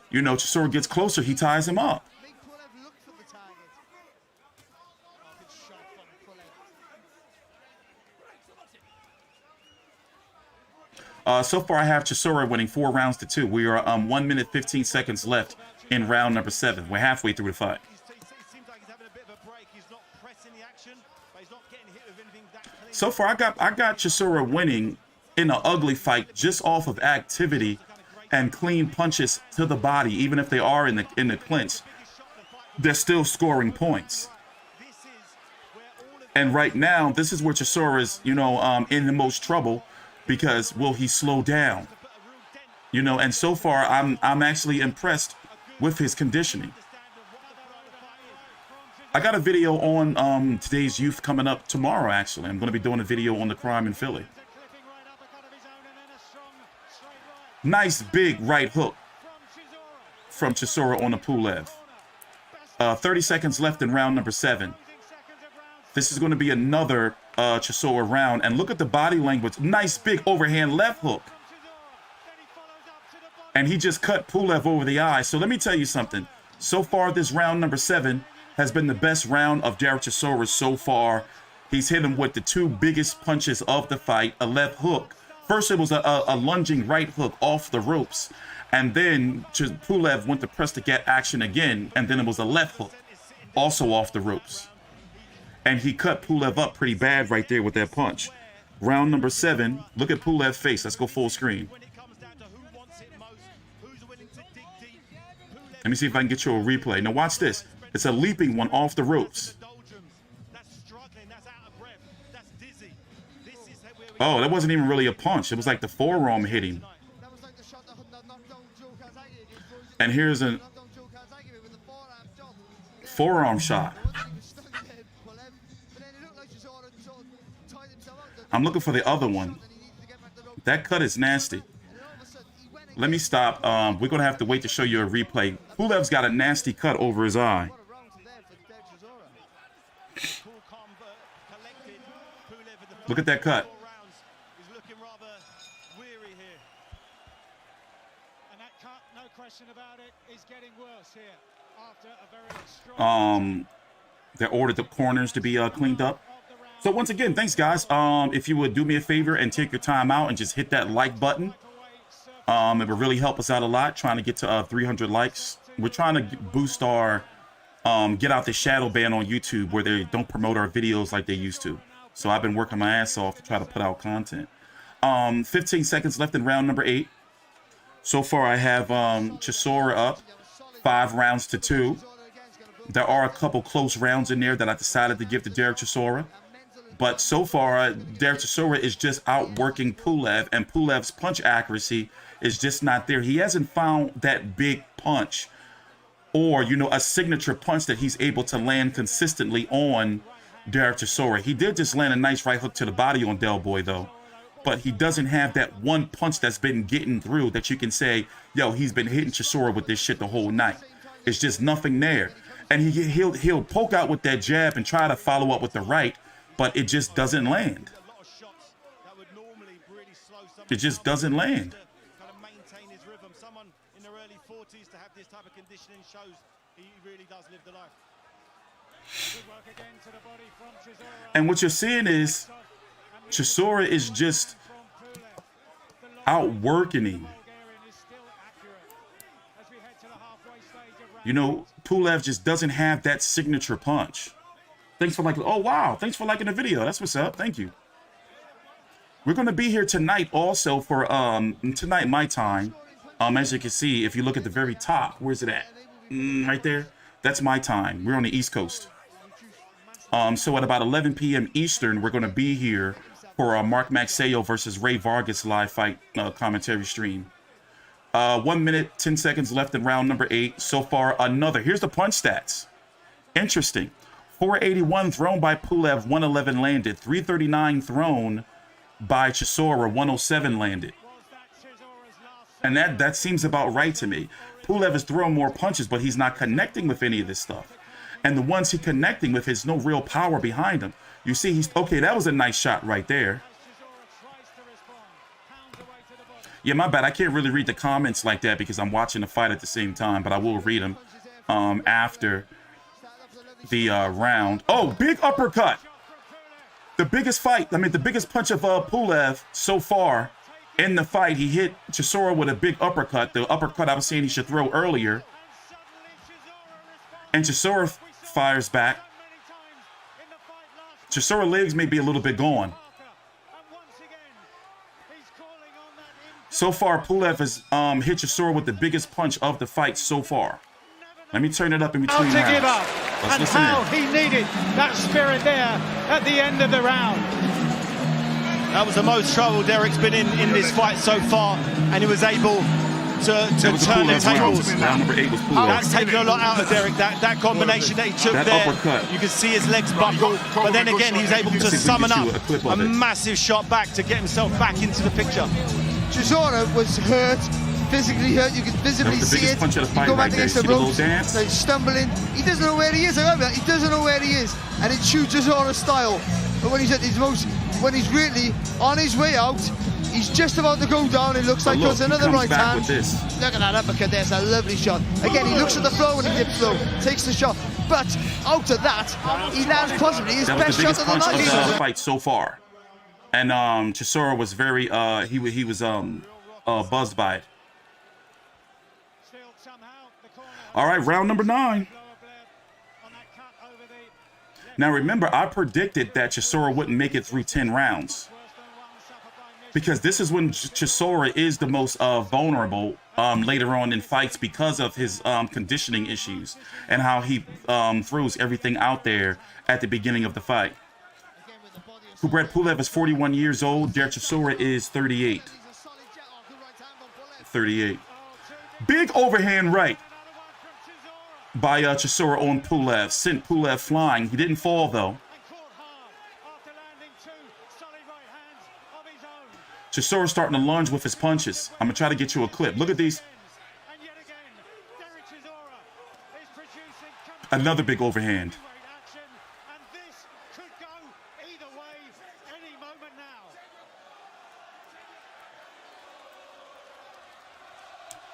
you know, Chisora gets closer, he ties him up. So far, I have Chisora winning 4 rounds to 2. We are 1 minute 15 seconds left in round number 7. We're halfway through the fight. So far, I got Chisora winning in an ugly fight just off of activity and clean punches to the body. Even if they are in the clinch, they're still scoring points. And right now, this is where Chisora is, you know, in the most trouble, because will he slow down? You know, and so far I'm actually impressed with his conditioning. I got a video on today's youth coming up tomorrow. Actually, I'm going to be doing a video on the crime in Philly. Nice big right hook from Chisora on the Pulev. 30 seconds left in round number 7. This is going to be another Chisora round. And look at the body language. Nice big overhand left hook. And he just cut Pulev over the eye. So let me tell you something. So far, this round number 7 has been the best round of Derek Chisora so far. He's hit him with the 2 biggest punches of the fight. A left hook. First, it was a lunging right hook off the ropes. And then Pulev went to press to get action again. And then it was a left hook, also off the ropes. And he cut Pulev up pretty bad right there with that punch. Round number 7. Look at Pulev's face. Let's go full screen. Let me see if I can get you a replay. Now watch this. It's a leaping one off the ropes. Oh, that wasn't even really a punch. It was like the forearm hitting. And here's a forearm shot. I'm looking for the other one. That cut is nasty. Let me stop. We're going to have to wait to show you a replay. Pulev's got a nasty cut over his eye. Look at that cut. They ordered the corners to be cleaned up. So once again, thanks guys. If you would do me a favor and take your time out and just hit that like button. It would really help us out a lot, trying to get to 300 likes. We're trying to boost our, get out the shadow ban on YouTube where they don't promote our videos like they used to. So I've been working my ass off to try to put out content. 15 seconds left in round number 8. So far I have Chisora up 5 rounds to 2. There are a couple close rounds in there that I decided to give to Derek Chisora. But so far, Derek Chisora is just outworking Pulev, and Pulev's punch accuracy is just not there. He hasn't found that big punch or, you know, a signature punch that he's able to land consistently on Derek Chisora. He did just land a nice right hook to the body on Del Boy, though. But he doesn't have that one punch that's been getting through that you can say, yo, he's been hitting Chisora with this shit the whole night. It's just nothing there. And he'll poke out with that jab and try to follow up with the right, but it just doesn't land. It just doesn't land. Kind of maintain his rhythm. Someone in their early 40s to have this type of conditioning shows he really does live the life. Good work again to the body from Chisora. And what you're seeing is Chisora is just outworking him. You know, Pulev just doesn't have that signature punch. Thanks for liking. Oh, wow. Thanks for liking the video. That's what's up. Thank you. We're going to be here tonight also for, tonight my time. As you can see, if you look at the very top, where's it at? Right there. That's my time. We're on the East Coast. So at about 11 p.m. Eastern, we're going to be here for Mark Magsayo versus Ray Vargas live fight commentary stream. 1 minute, 10 seconds left in round number 8. So far, another. Here's the punch stats. Interesting. 481 thrown by Pulev, 111 landed. 339 thrown by Chisora, 107 landed. And that seems about right to me. Pulev is throwing more punches, but he's not connecting with any of this stuff. And the ones he's connecting with, has no real power behind him. You see, he's okay. That was a nice shot right there. Yeah, my bad. I can't really read the comments like that because I'm watching the fight at the same time, but I will read them after the round. Oh, big uppercut. The biggest fight. I mean, the biggest punch of Pulev so far in the fight. He hit Chisora with a big uppercut. The uppercut I was saying he should throw earlier. And Chisora fires back. Chisora legs may be a little bit gone. So far, Pulev has hit Chisora with the biggest punch of the fight so far. Let me turn it up in between rounds. Give up. And how he needed that spirit there at the end of the round. That was the most trouble Derek's been in this fight so far, and he was able to turn the tables. Round number 8 was Pulev. That's taken a lot out of Derek. That combination that he took that there. Uppercut. You can see his legs buckle, but then again, he's able to summon up a massive shot back to get himself back into the picture. Chisora was hurt, physically hurt. You can visibly see it. Punch of the fight Go back right against there. the ropes. So he's stumbling. He doesn't know where he is. I remember that. He doesn't know where he is, and it's true Chisora style. But when he's at his most, when he's really on his way out, he's just about to go down. It looks like there's another right hand. Look at that uppercut. There's a lovely shot. Again, he looks at the floor when he dips low, takes the shot. But out of that, he lands possibly his best shot of the night. That was the biggest punch of the fight so far. And Chisora was very he was buzzed by it. All right, round number 9. Now remember, I predicted that Chisora wouldn't make it through 10 rounds. Because this is when Chisora is the most vulnerable later on in fights because of his conditioning issues and how he throws everything out there at the beginning of the fight. Kubrat Pulev is 41 years old. Derek Chisora is 38. 38. Big overhand right by Chisora on Pulev. Sent Pulev flying. He didn't fall, though. Chisora starting to lunge with his punches. I'm going to try to get you a clip. Look at these. Another big overhand.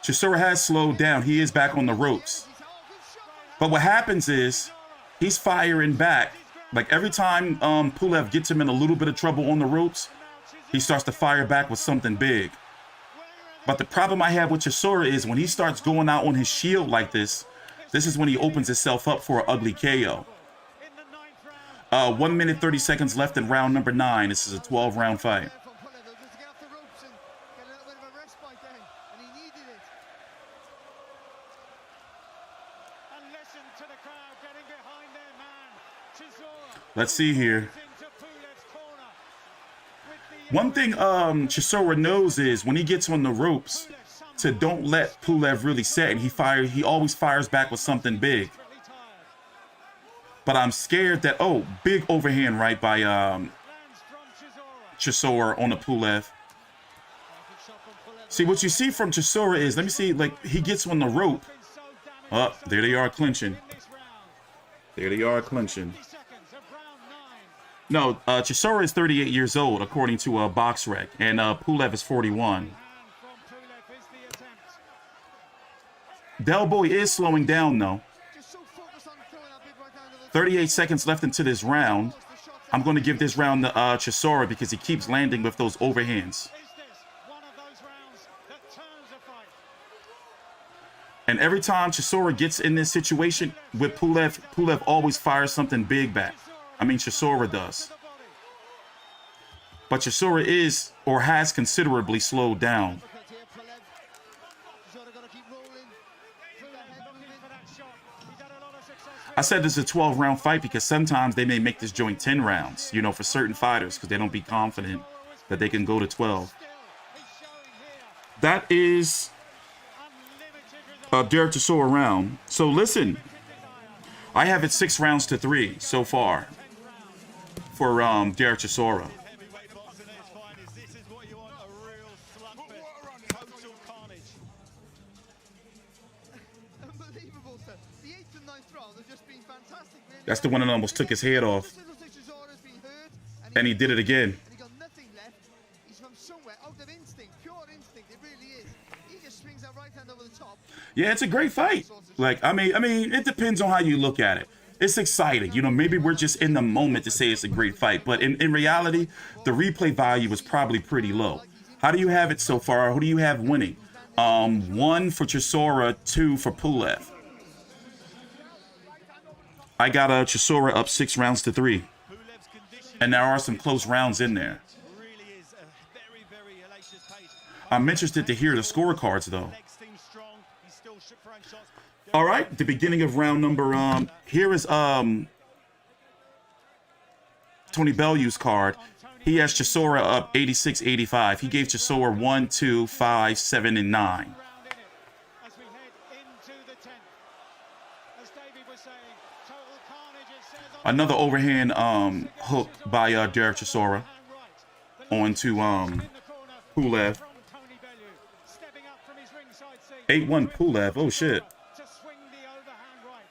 Chisora has slowed down. He is back on the ropes. But what happens is he's firing back. Like every time Pulev gets him in a little bit of trouble on the ropes, he starts to fire back with something big. But the problem I have with Chisora is when he starts going out on his shield like this, this is when he opens himself up for an ugly KO. 1 minute, 30 seconds left in round number 9. This is a 12-round fight. to the crowd getting behind their man. Chisora Let's see here. into Pulev's corner. With the One thing Chisora knows is when he gets on the ropes to don't let Pulev really set, and he always fires back with something big. desperately tired. But I'm scared that, oh, big overhand right by Lands from Chisora. Chisora on the Pulev. Good shot from Pulev. See, what you see from Chisora is, let me see, like, he gets on the rope. Been so damaged There they are clinching. in this round. There they are clinching. 50 seconds of round 9. No, Chisora is 38 years old, according to BoxRec, and Pulev is 41. And from Pulev is the attempt. Del Boy is slowing down, though. Just so focused on throwing that big right down to the 38 seconds left into this round. I'm going to give this round to Chisora because he keeps landing with those overhands. Is this one of those rounds that turns a fight? And every time Chisora gets in this situation with Pulev, Pulev always fires something big back. I mean, Chisora does. The body. But Chisora is or has considerably slowed down. uppercut here, Pulev. Chisora got to keep rolling. Pulev head moving. For that shot. He's had a lot of success with I said this is a 12-round fight because sometimes they may make this joint 10 rounds, you know, for certain fighters because they don't be confident that they can go to 12. still. He's showing here That is unlimited Derek Chisora round. So listen, I have it 6 rounds to 3 so far for Derek Chisora. Heavyweight boxing at its finest. This is what you want, a real slugfest. Total carnage. Unbelievable, sir. The 8th and 9th round have just been fantastic, really. That's the one that almost took his head off. Just looks like Chisora's been hurt, And he did it again. and he got nothing left. He's from somewhere out of instinct, pure instinct. It really is. He just swings that right hand over the top. Yeah, it's a great fight. Like, I mean, it depends on how you look at it. It's exciting. You know, maybe we're just in the moment to say it's a great fight. But in reality, the replay value is probably pretty low. How do you have it so far? Who do you have winning? 1 for Chisora, 2 for Pulev. I got Chisora up 6 rounds to 3. Pulev's condition And there are some close rounds in there. really is a very, very hellacious pace. I'm interested to hear the scorecards, though. Legs seem strong. He's still throwing shots. All right, the beginning of round number, here is Tony Bellew's card. He has Chisora up 86-85. He gave Chisora 1, 2, 5, 7, and 9. round in it as we head into the 10th. As David was saying, total carnage it says on Another overhand hook by Derek Chisora hand right. The onto in the corner Pulev. from Tony Bellew, stepping up from his ringside seat 8-1 Pulev. Oh shit. to swing the overhand right.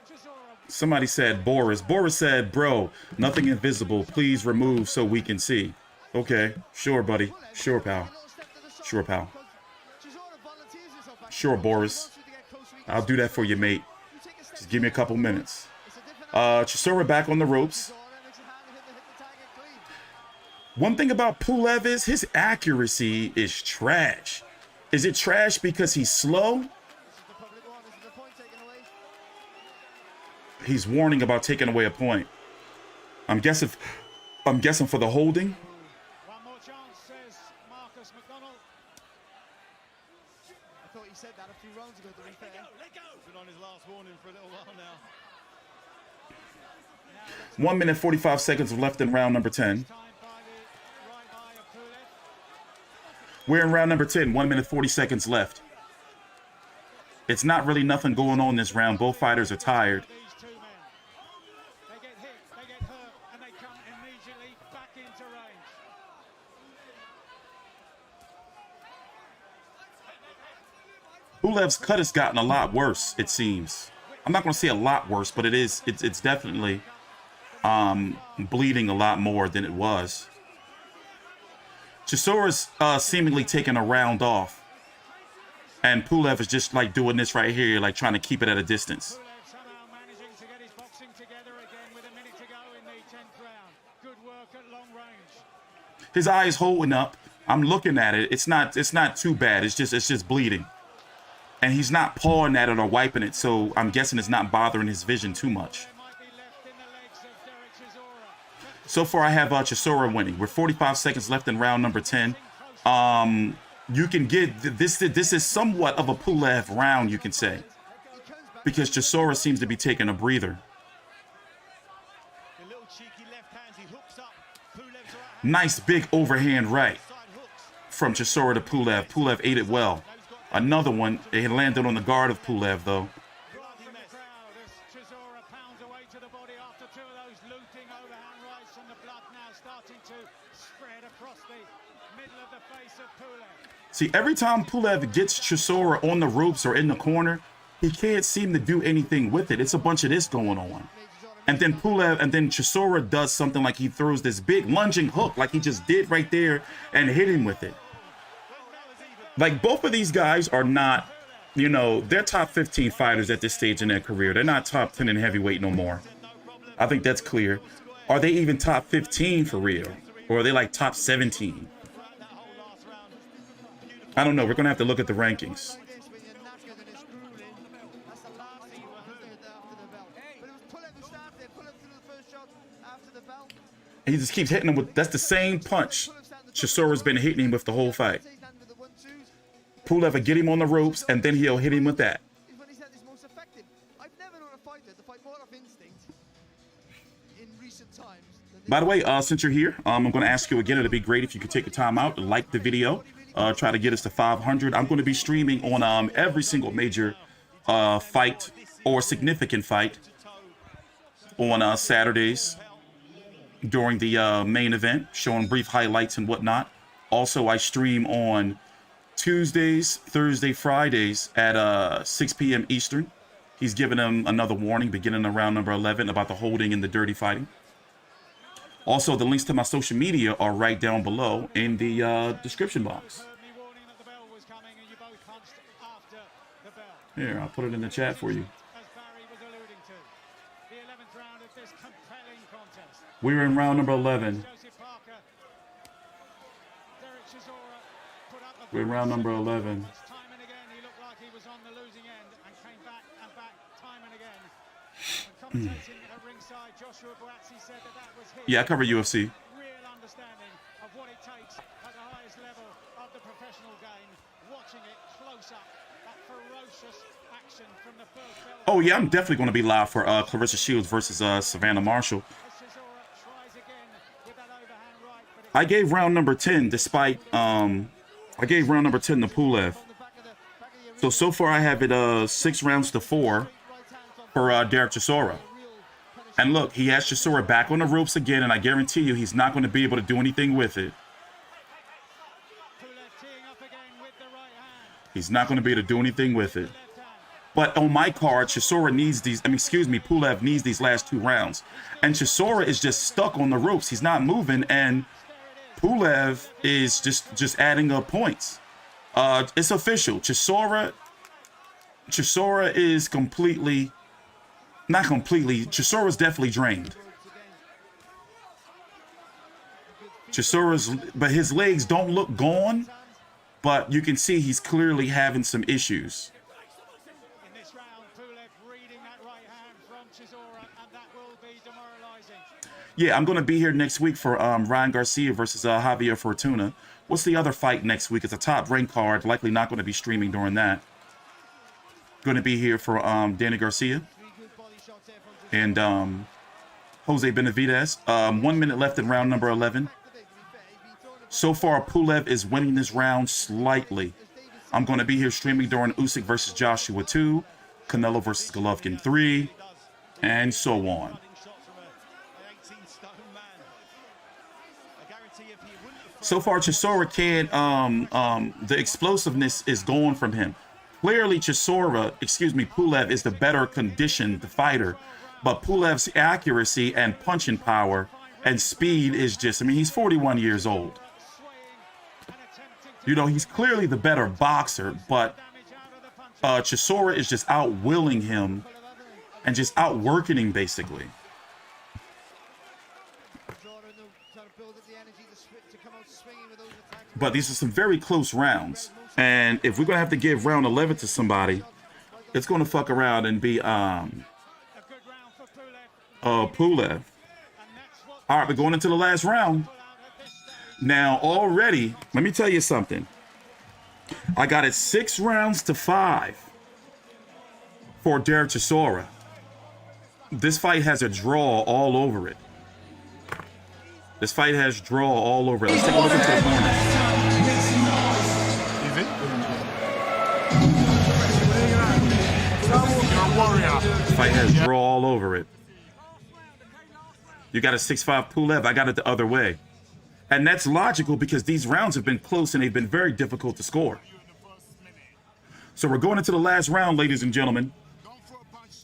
Chisora Somebody said Boris. Boris said, bro, nothing invisible. Please remove so we can see. Okay, sure, buddy. Sure, pal. Sure, pal. Sure, Boris. I'll do that for you, mate. Just give me a couple minutes. Chisora back on the ropes. One thing about Pulev is his accuracy is trash. Is it trash because he's slow? He's warning about taking away a point. I'm guessing for the holding. one more chance, says Marcus McDonald. I thought he said that a few rounds ago, to be fair. let go. Been on his last warning for a little while now. 1 minute 45 seconds left in round number 10. Time by the right eye of Pulev. We're in round number 10. 1 minute 40 seconds left. It's not really nothing going on this round. Both fighters are tired. These two men, they get hit, they get hurt, and they come immediately back into range. Pulev's cut has gotten a lot worse, it seems. I'm not going to say a lot worse, but it's definitely bleeding a lot more than it was. Chisora's seemingly taking a round off. And Pulev is just like doing this right here, like trying to keep it at a distance. Pulev somehow managing to get his boxing together again with a minute to go in the 10th round. Good work at long range. His eye is holding up. I'm looking at it. It's not too bad. It's just bleeding. And he's not pawing at it or wiping it, so I'm guessing it's not bothering his vision too much. There might be left in the legs of Derek Chisora. So far, I have Chisora winning. We're 45 seconds left in round number 10. You can get this. This is somewhat of a Pulev round, you can say, because Chisora seems to be taking a breather. The little cheeky left hand, he hooks up. Pulev's right. Nice big overhand right from Chisora to Pulev. Pulev ate it well. Another one, it landed on the guard of Pulev, though. Chisora pounds away to the body after two of those looting overhand rights, and the blood now starting to spread across the middle of the face of Pulev. See, every time Pulev gets Chisora on the ropes or in the corner, he can't seem to do anything with it. It's a bunch of this going on. And then Chisora does something like he throws this big lunging hook like he just did right there and hit him with it. Like, both of these guys are not, you know, they're top 15 fighters at this stage in their career. They're not top 10 in heavyweight no more. I think that's clear. Are they even top 15 for real? Or are they like top 17? I don't know. We're going to have to look at the rankings. And he just keeps hitting him with, that's the same punch Chisora's been hitting him with the whole fight. Pulev will get him on the ropes, and then he'll hit him with that. By the way, since you're here, I'm going to ask you again, it'd be great if you could take a time out and like the video. Try to get us to 500. I'm going to be streaming on every single major fight or significant fight on Saturdays during the main event, showing brief highlights and whatnot. Also, I stream on Tuesdays, Thursday, Fridays at 6 p.m. Eastern. He's given him another warning beginning around number 11 about the holding and the dirty fighting. Also, the links to my social media are right down below in the description box. Here, I'll put it in the chat for you. We're in round number 11. We're in round number 11. Yeah, I cover UFC. Oh yeah, I'm definitely going to be live for Clarissa Shields versus Savannah Marshall. I gave round number 10 despite I gave round number 10 to Pulev. So far I have it 6 rounds to 4 for Derek Chisora. And look, he has Chisora back on the ropes again, and I guarantee you he's not going to be able to do anything with it. He's not going to be able to do anything with it. But on my card, Chisora needs these, Pulev needs these last 2 rounds. And Chisora is just stuck on the ropes. He's not moving, and Pulev is just adding up points. It's official. Chisora is completely, not completely, Chisora's definitely drained. But his legs don't look gone, but you can see he's clearly having some issues. Yeah, I'm going to be here next week for Ryan Garcia versus Javier Fortuna. What's the other fight next week? It's a top rank card. Likely not going to be streaming during that. Going to be here for Danny Garcia and Jose Benavidez. 1 minute left in round number 11. So far, Pulev is winning this round slightly. I'm going to be here streaming during Usyk versus Joshua 2, Canelo versus Golovkin 3, and so on. So far, Chisora can't, the explosiveness is gone from him. Clearly, Pulev is the better conditioned fighter, but Pulev's accuracy and punching power and speed is just, he's 41 years old. You know, he's clearly the better boxer, but Chisora is just outwilling him and just outworking him, basically. But these are some very close rounds. And if we're going to have to give round 11 to somebody, it's going to fuck around and be Pulev. All right, we're going into the last round. Now, already, let me tell you something. I got it 6 rounds to 5 for Derek Chisora. This fight has a draw all over it. This fight has draw all over it. Let's take a look into the corner. You're a warrior. This fight has draw all over it. You got a 6'5" Pulev. I got it the other way. And that's logical because these rounds have been close and they've been very difficult to score. So we're going into the last round, ladies and gentlemen.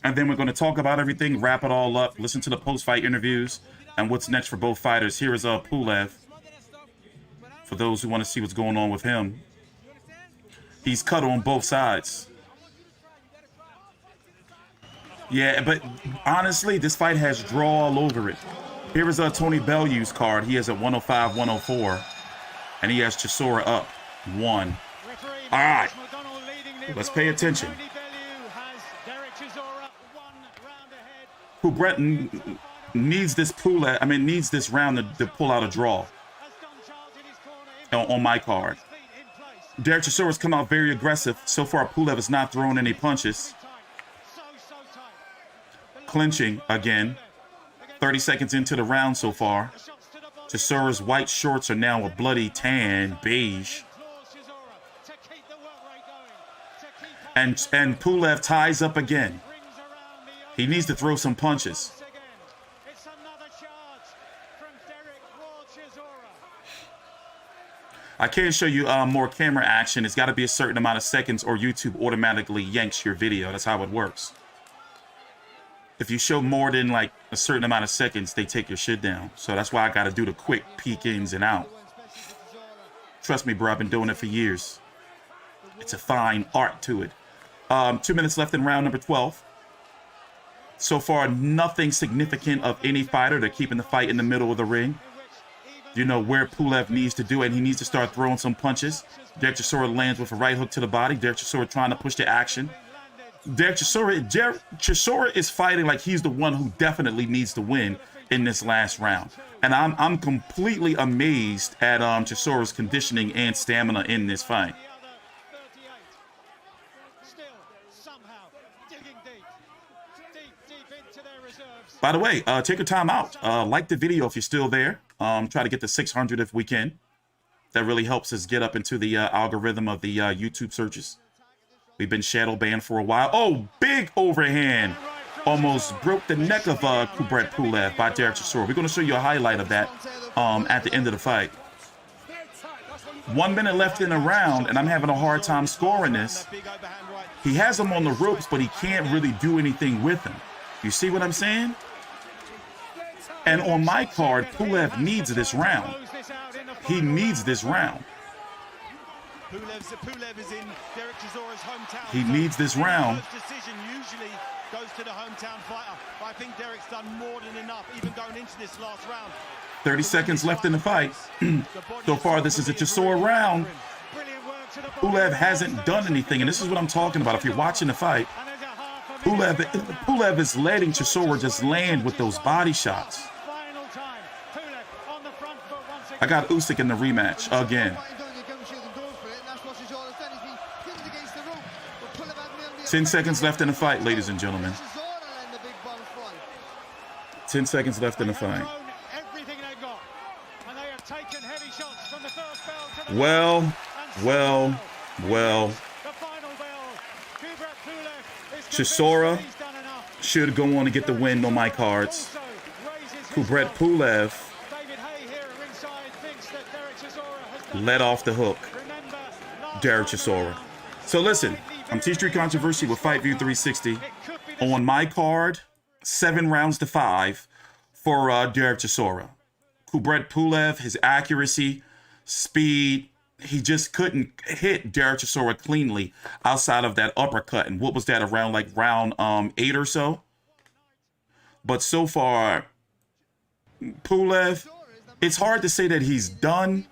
And then we're going to talk about everything, wrap it all up, listen to the post-fight interviews, and what's next for both fighters. Here is Pulev. For those who want to see what's going on with him. He's cut on both sides. Yeah, but honestly, this fight has draw all over it. Here is Tony Bellew's card. He has a 105, 104. And he has Chisora up 1. All right. Let's pay attention. Who Brett needs this needs this round to pull out a draw on my card. Derek Chisora's come out very aggressive. So far, Pulev has not thrown any punches. Clinching again. 30 seconds into the round so far. Chisora's white shorts are now a bloody tan, beige. And Pulev ties up again. He needs to throw some punches. I can't show you more camera action. It's got to be a certain amount of seconds or YouTube automatically yanks your video. That's how it works. If you show more than like a certain amount of seconds, they take your shit down. So that's why I got to do the quick peek ins and out. Trust me, bro, I've been doing it for years. It's a fine art to it. 2 minutes left in round number 12. So far, nothing significant of any fighter. They're keeping the fight in the middle of the ring. You know where Pulev needs to do it. He needs to start throwing some punches. Derek Chisora lands with a right hook to the body. Derek Chisora trying to push the action. Derek Chisora is fighting like he's the one who definitely needs to win in this last round. And I'm completely amazed at Chisora's conditioning and stamina in this fight. By the way, take your time out. Like the video if you're still there. Try to get to 600 if we can. That really helps us get up into the algorithm of the YouTube searches. We've been shadow banned for a while. Oh, big overhand. Almost broke the neck of Kubrat Pulev by Derek Chisora. We're going to show you a highlight of that at the end of the fight. 1 minute left in the round, and I'm having a hard time scoring this. He has him on the ropes, but he can't really do anything with him. You see what I'm saying? And on my card, Pulev needs this round. He needs this round. Pulev is in Derek Chisora's hometown. He needs this round. Decision usually goes to the hometown fighter. But I think Derek's done more than enough, even going into this last round. 30 seconds left in the fight. So far, this is a Chisora round. Pulev hasn't done anything, and this is what I'm talking about. If you're watching the fight, Pulev is letting Chisora just land with those body shots. I got Usyk in the rematch again. 10 seconds left in the fight, ladies and gentlemen. 10 seconds left in the fight. Well. Chisora should go on to get the win on my cards. Kubrat Pulev let off the hook. Derek Chisora. So listen, I'm T-Street Controversy with Fight View 360. On my card, 7 rounds to 5 for Derek Chisora. Kubrat Pulev, his accuracy, speed, he just couldn't hit Derek Chisora cleanly outside of that uppercut. And what was that, around like round 8 or so? But so far, Pulev, it's hard to say that he's done,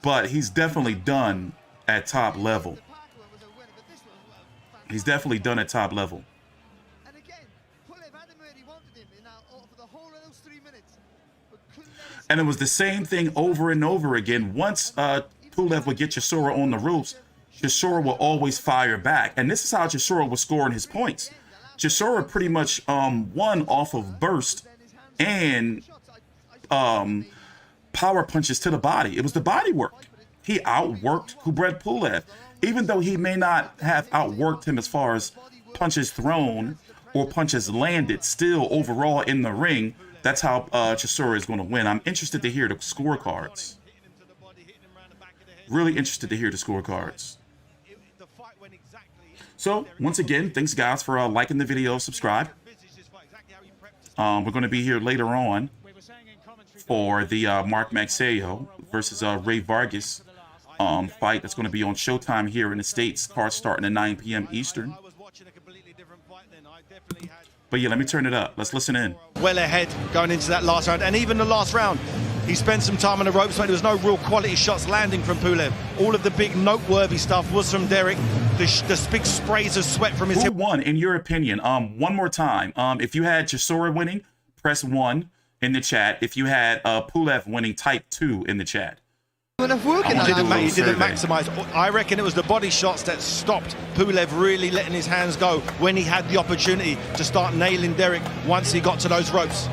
but he's definitely done at top level. He's definitely done at top level. And it was the same thing over and over again. Once Pulev would get Chisora on the ropes, Chisora will always fire back. And this is how Chisora was scoring his points. Chisora pretty much won off of burst and power punches to the body. It was the body work. He outworked Kubrat Pulev, even though he may not have outworked him as far as punches thrown or punches landed. Still, overall in the ring, that's how Chisora is going to win. I'm interested to hear the scorecards. Really interested to hear the scorecards. So, once again, thanks guys for liking the video, subscribe. We're going to be here later on for the Mark Magsayo versus Ray Vargas fight. That's going to be on Showtime here in the States. Cards starting at 9 p.m. Eastern. But yeah, let me turn it up. Let's listen in. Well ahead going into that last round, and even the last round, he spent some time on the ropes, but there was no real quality shots landing from Pulev. All of the big noteworthy stuff was from Derek. The big sprays of sweat from his... Who won, in your opinion? One more time. If you had Chisora winning, press 1 in the chat. If you had Pulev winning, type 2 in the chat. He didn't maximize. I reckon it was the body shots that stopped Pulev really letting his hands go when he had the opportunity to start nailing Derek once he got to those ropes.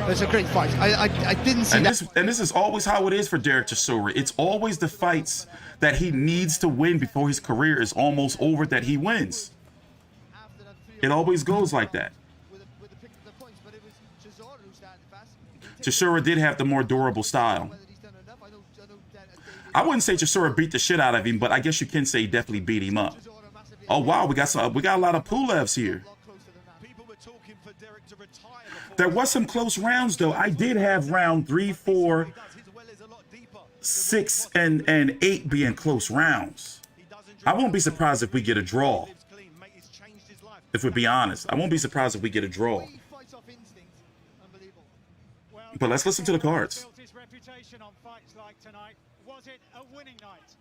It was a great fight. I didn't see that. And this is always how it is for Derek Chisora. It's always the fights that he needs to win before his career is almost over that he wins. It always goes like that. Chisora did have the more durable style. I wouldn't say Chisora beat the shit out of him, but I guess you can say he definitely beat him up. Oh wow, we got a lot of Pulevs here. There was some close rounds though. I did have round 3, 4, 6, and 8 being close rounds. I won't be surprised if we get a draw. If we're being honest, I won't be surprised if we get a draw. But let's listen to the cards.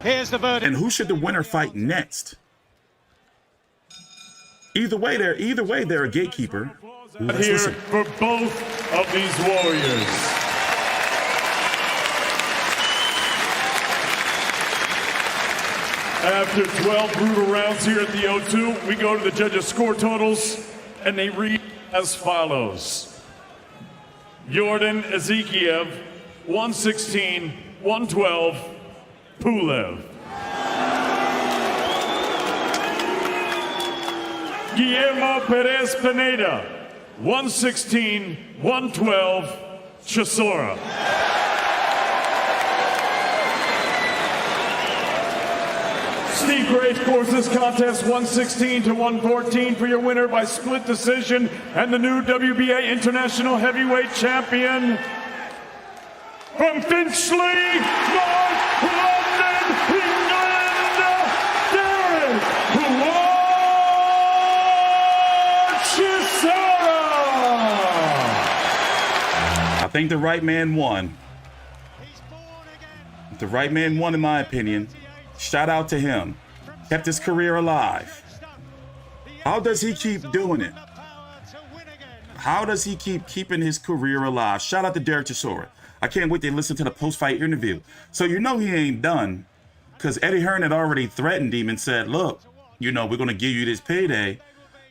Here's the verdict. And who should the winner fight next? Either way, they're a gatekeeper. Let's Here listen. for both of these warriors. After 12 brutal rounds here at the O2, we go to the judges' score totals, and they read as follows. Yordan Ezekiev, 116, 112, Pulev. Guillermo Perez Pineda, 116, 112, Chisora. Steve Graves scores this contest 116 to 114 for your winner by split decision and the new WBA International Heavyweight Champion from Finchley, North London, England, Derek Chisora. I think the right man won. The right man won, in my opinion. Shout out to him. Kept his career alive. How does he keep doing it? How does he keep keeping his career alive? Shout out to Derek Chisora. I can't wait to listen to the post-fight interview. So you know he ain't done, because Eddie Hearn had already threatened him and said, look, you know, we're going to give you this payday,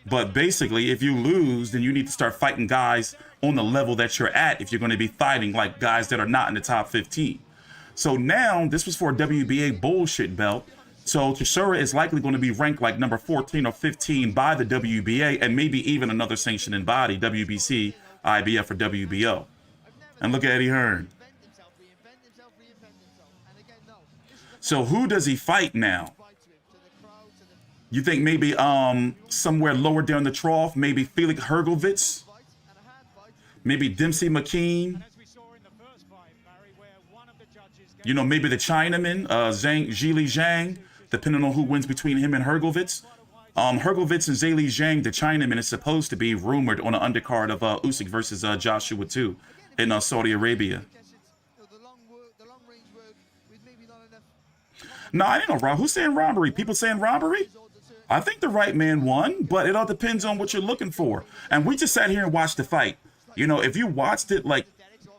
but basically if you lose, then you need to start fighting guys on the level that you're at if you're going to be fighting like guys that are not in the top 15. So now, this was for a WBA bullshit belt. So Chisora is likely going to be ranked like number 14 or 15 by the WBA and maybe even another sanctioning body, WBC, IBF, or WBO. And look at Eddie Hearn. So who does he fight now? You think maybe somewhere lower down the trough, maybe Felix Hergovitz? Maybe Dempsey McKean? You know, maybe the Chinaman, Zhili Zhang, depending on who wins between him and Hergovitz. Hergovitz and Zhili Zhang, the Chinaman, is supposed to be rumored on the undercard of Usyk versus Joshua 2 in Saudi Arabia. No, I didn't know, Rob. Who's saying robbery? People saying robbery? I think the right man won, but it all depends on what you're looking for. And we just sat here and watched the fight. You know, if you watched it, like,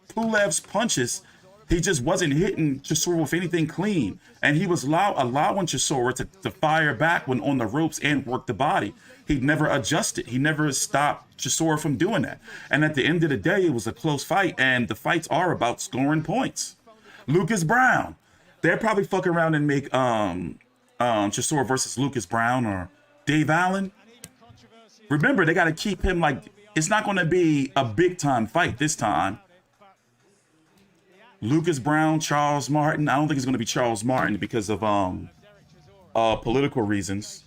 Pulev's punches, He just wasn't hitting Chisora with anything clean. And he was allowing Chisora to fire back when on the ropes and work the body. He never adjusted. He never stopped Chisora from doing that. And at the end of the day, it was a close fight. And the fights are about scoring points. Lucas Brown. They'll probably fuck around and make Chisora versus Lucas Brown or Dave Allen. Remember, they got to keep him like, it's not going to be a big time fight this time. Lucas Brown, Charles Martin. I don't think it's going to be Charles Martin because of political reasons.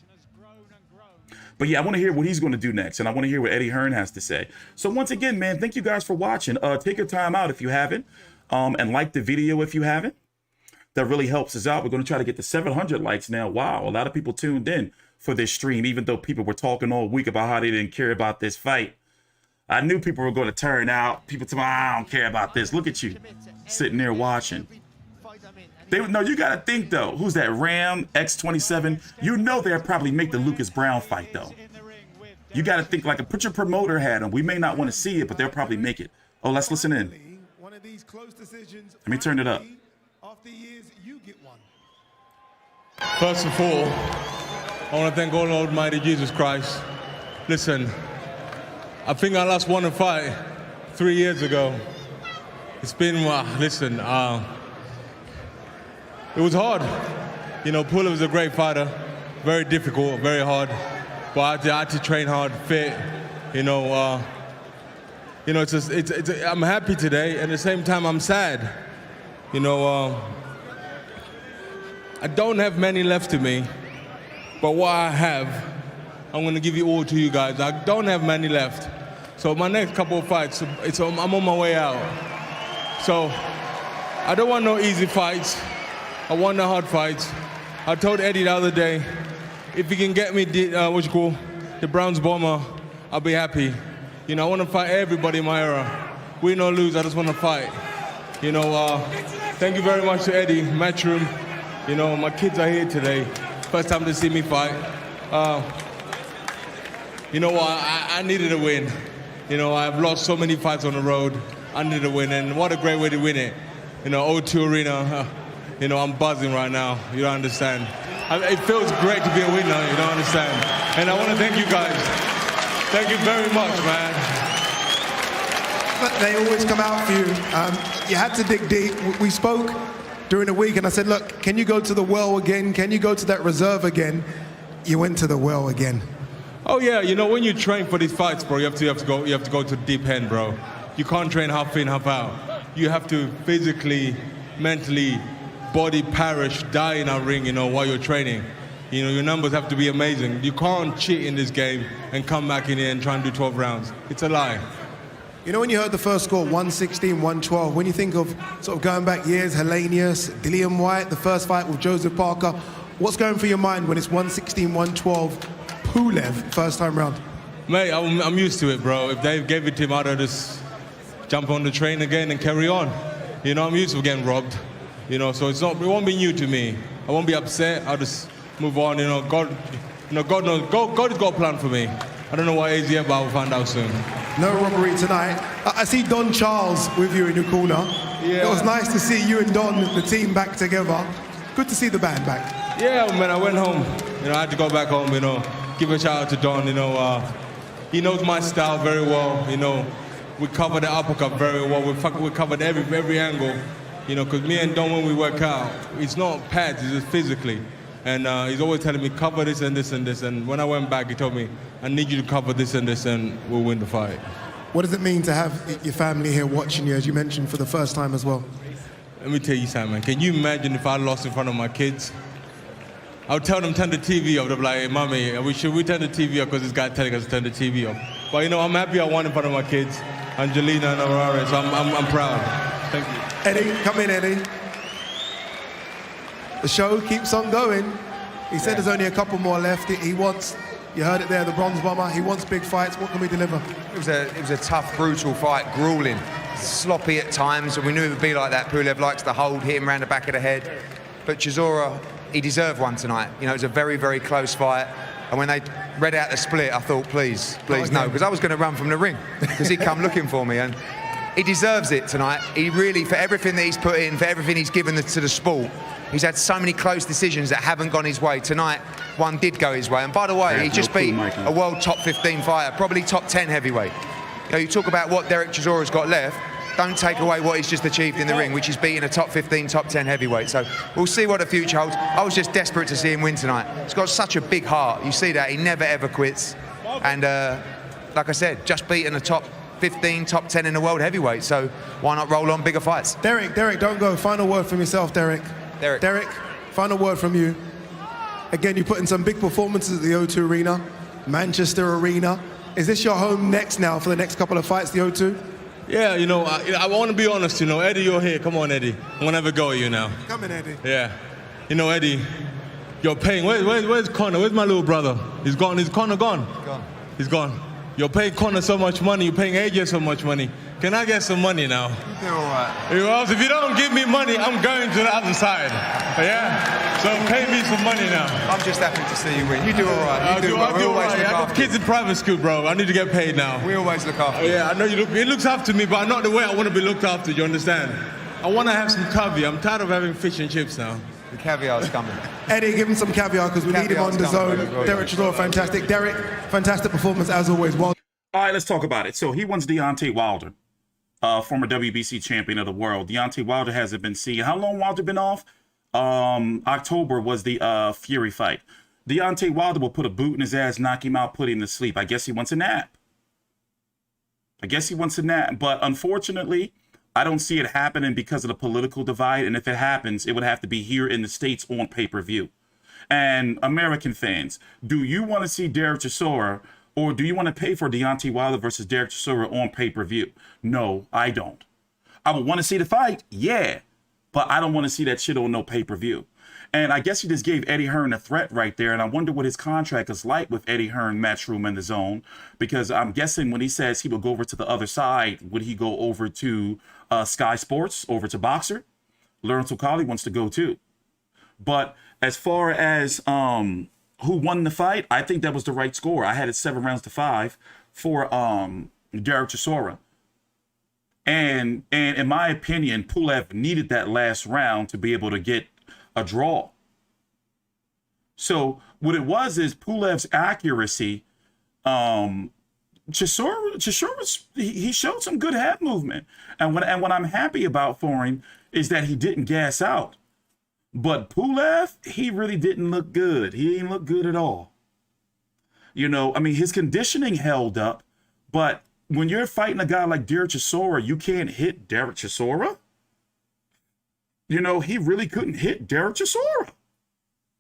But yeah, I want to hear what he's going to do next, and I want to hear what Eddie Hearn has to say. So once again, man, thank you guys for watching. Take your time out if you haven't, and like the video if you haven't. That really helps us out. We're going to try to get to 700 likes now. Wow, a lot of people tuned in for this stream, even though people were talking all week about how they didn't care about this fight. I knew people were going to turn out. People tell me, I don't care about this. Look at you, sitting there watching. No, you got to think, though. Who's that? Ram X27? You know they'll probably make the Lucas Brown fight, though. You got to think like put your promoter hat on. We may not want to see it, but they'll probably make it. Oh, let's listen in. Let me turn it up. First of all, I want to thank all Almighty Jesus Christ. Listen, I think I last won a fight 3 years ago. It's been, listen, it was hard. You know, Pulev was a great fighter, very difficult, very hard. But I had to train hard, fit. I'm happy today, and at the same time, I'm sad. I don't have many left to me, but what I have, I'm going to give you all to you guys. I don't have many left. So my next couple of fights, I'm on my way out. So I don't want no easy fights. I want the hard fights. I told Eddie the other day, if he can get me the Browns bomber, I'll be happy. I want to fight everybody in my era. Win or lose, I just want to fight. Thank you very much to Eddie, Matchroom. My kids are here today. First time to see me fight. I needed a win. I've lost so many fights on the road. I needed a win, and what a great way to win it. O2 Arena, I'm buzzing right now. You don't understand. It feels great to be a winner, you don't understand. And I want to thank you guys. Thank you very much, man. They always come out for you. You had to dig deep. We spoke during the week, and I said, look, can you go to the well again? Can you go to that reserve again? You went to the well again. Oh yeah, when you train for these fights, bro, you have to go to the deep end, bro. You can't train half in, half out. You have to physically, mentally, body perish, die in a ring, while you're training. Your numbers have to be amazing. You can't cheat in this game and come back in here and try and do 12 rounds. It's a lie. When you heard the first score, 116, 112, when you think of sort of going back years, Hellenius, Dillian White, the first fight with Joseph Parker, what's going through your mind when it's 116, 112, Pulev, first time round? Mate, I'm used to it, bro. If they gave it to him, I'd just jump on the train again and carry on. I'm used to getting robbed. So it won't be new to me. I won't be upset. I'll just move on. God knows. God has got a plan for me. I don't know what it is yet, but I'll find out soon. No robbery tonight. I see Don Charles with you in your corner. Yeah. It was nice to see you and Don, the team, back together. Good to see the band back. Yeah, man, I went home. I had to go back home, give a shout out to Don. He knows my style very well. We covered the uppercut very well. We covered every angle. Because me and Don, when we work out, it's not pads, it's just physically. And he's always telling me, cover this and this and this. And when I went back, he told me, I need you to cover this and this, and we'll win the fight. What does it mean to have your family here watching you, as you mentioned, for the first time as well? Let me tell you something, man. Can you imagine if I lost in front of my kids? I would tell them, turn the TV off. They'd be like, hey, Mommy, should we turn the TV off because this guy telling us to turn the TV off? But, I'm happy I won in front of my kids, Angelina and Aurora, so I'm proud. Thank you. Eddie, come in, Eddie. The show keeps on going. He said there's only a couple more left. He wants, you heard it there, the bronze bomber. He wants big fights. What can we deliver? It was a tough, brutal fight, grueling, sloppy at times, and we knew it would be like that. Pulev likes to hold, hit him around the back of the head. But Chisora, he deserved one tonight. It was a very, very close fight. And when they read out the split, I thought, please, no, because I was going to run from the ring because he'd come looking for me. And he deserves it tonight. He really, for everything that he's put in, for everything he's given to the sport, he's had so many close decisions that haven't gone his way. Tonight, one did go his way. And by the way, he just beat a world top 15 fighter, probably top 10 heavyweight. You know, you talk about what Derek Chisora's got left, don't take away what he's just achieved in the ring, which is beating a top 15, top 10 heavyweight. So we'll see what the future holds. I was just desperate to see him win tonight. He's got such a big heart. You see that, he never ever quits. And like I said, just beating a top 15, top 10 in the world heavyweight. So why not roll on bigger fights? Derek, don't go. Final word from yourself, Derek. Derek, final word from you. Again, you put in some big performances at the O2 Arena, Manchester Arena. Is this your home next now for the next couple of fights, the O2? Yeah, you know, I want to be honest, you know, Eddie, you're here. Come on, Eddie. I'm going to have a go at you now. Come in, Eddie. Yeah. You know, Eddie, you're paying. Where's Connor? Where's my little brother? He's gone. Is Connor gone? Gone. He's gone. You're paying Connor so much money. You're paying AJ so much money. Can I get some money now? You're all right. Well, if you don't give me money, I'm going to the other side. Yeah? So pay me some money now. I'm just happy to see you win. You do all right. I do all right. I got kids in private school, bro. I need to get paid now. We always look after you. Yeah, I know it looks after me, but not the way I want to be looked after, you understand? I want to have some caviar. I'm tired of having fish and chips now. The caviar's coming. Eddie, give him some caviar because we need him on the zone. Derek Chisora, fantastic. Derek, fantastic performance as always. Well. All right, let's talk about it. So he wants Deontay Wilder, former WBC champion of the world. Deontay Wilder hasn't been seen. How long Wilder been off? October was the Fury fight. Deontay Wilder will put a boot in his ass, knock him out, put him to sleep. I guess he wants a nap. But unfortunately, I don't see it happening because of the political divide. And if it happens, it would have to be here in the States on pay-per-view. And American fans, do you want to see Derek Chisora, or do you want to pay for Deontay Wilder versus Derek Chisora on pay-per-view? No, I don't. I would want to see the fight, yeah, but I don't want to see that shit on no pay-per-view. And I guess he just gave Eddie Hearn a threat right there, and I wonder what his contract is like with Eddie Hearn, Matchroom in the Zone, because I'm guessing when he says he will go over to the other side, would he go over to Sky Sports, over to Boxer? Lorenzo Colli wants to go too. But as far as who won the fight, I think that was the right score. I had it 7-5 for Derek Chisora. And in my opinion, Pulev needed that last round to be able to get a draw. So what it was is Pulev's accuracy. Chisora, he showed some good head movement. And what I'm happy about for him is that he didn't gas out. But Pulev, he really didn't look good. He didn't look good at all. You know, I mean, his conditioning held up, but when you're fighting a guy like Derek Chisora, you can't hit Derek Chisora. You know, he really couldn't hit Derek Chisora.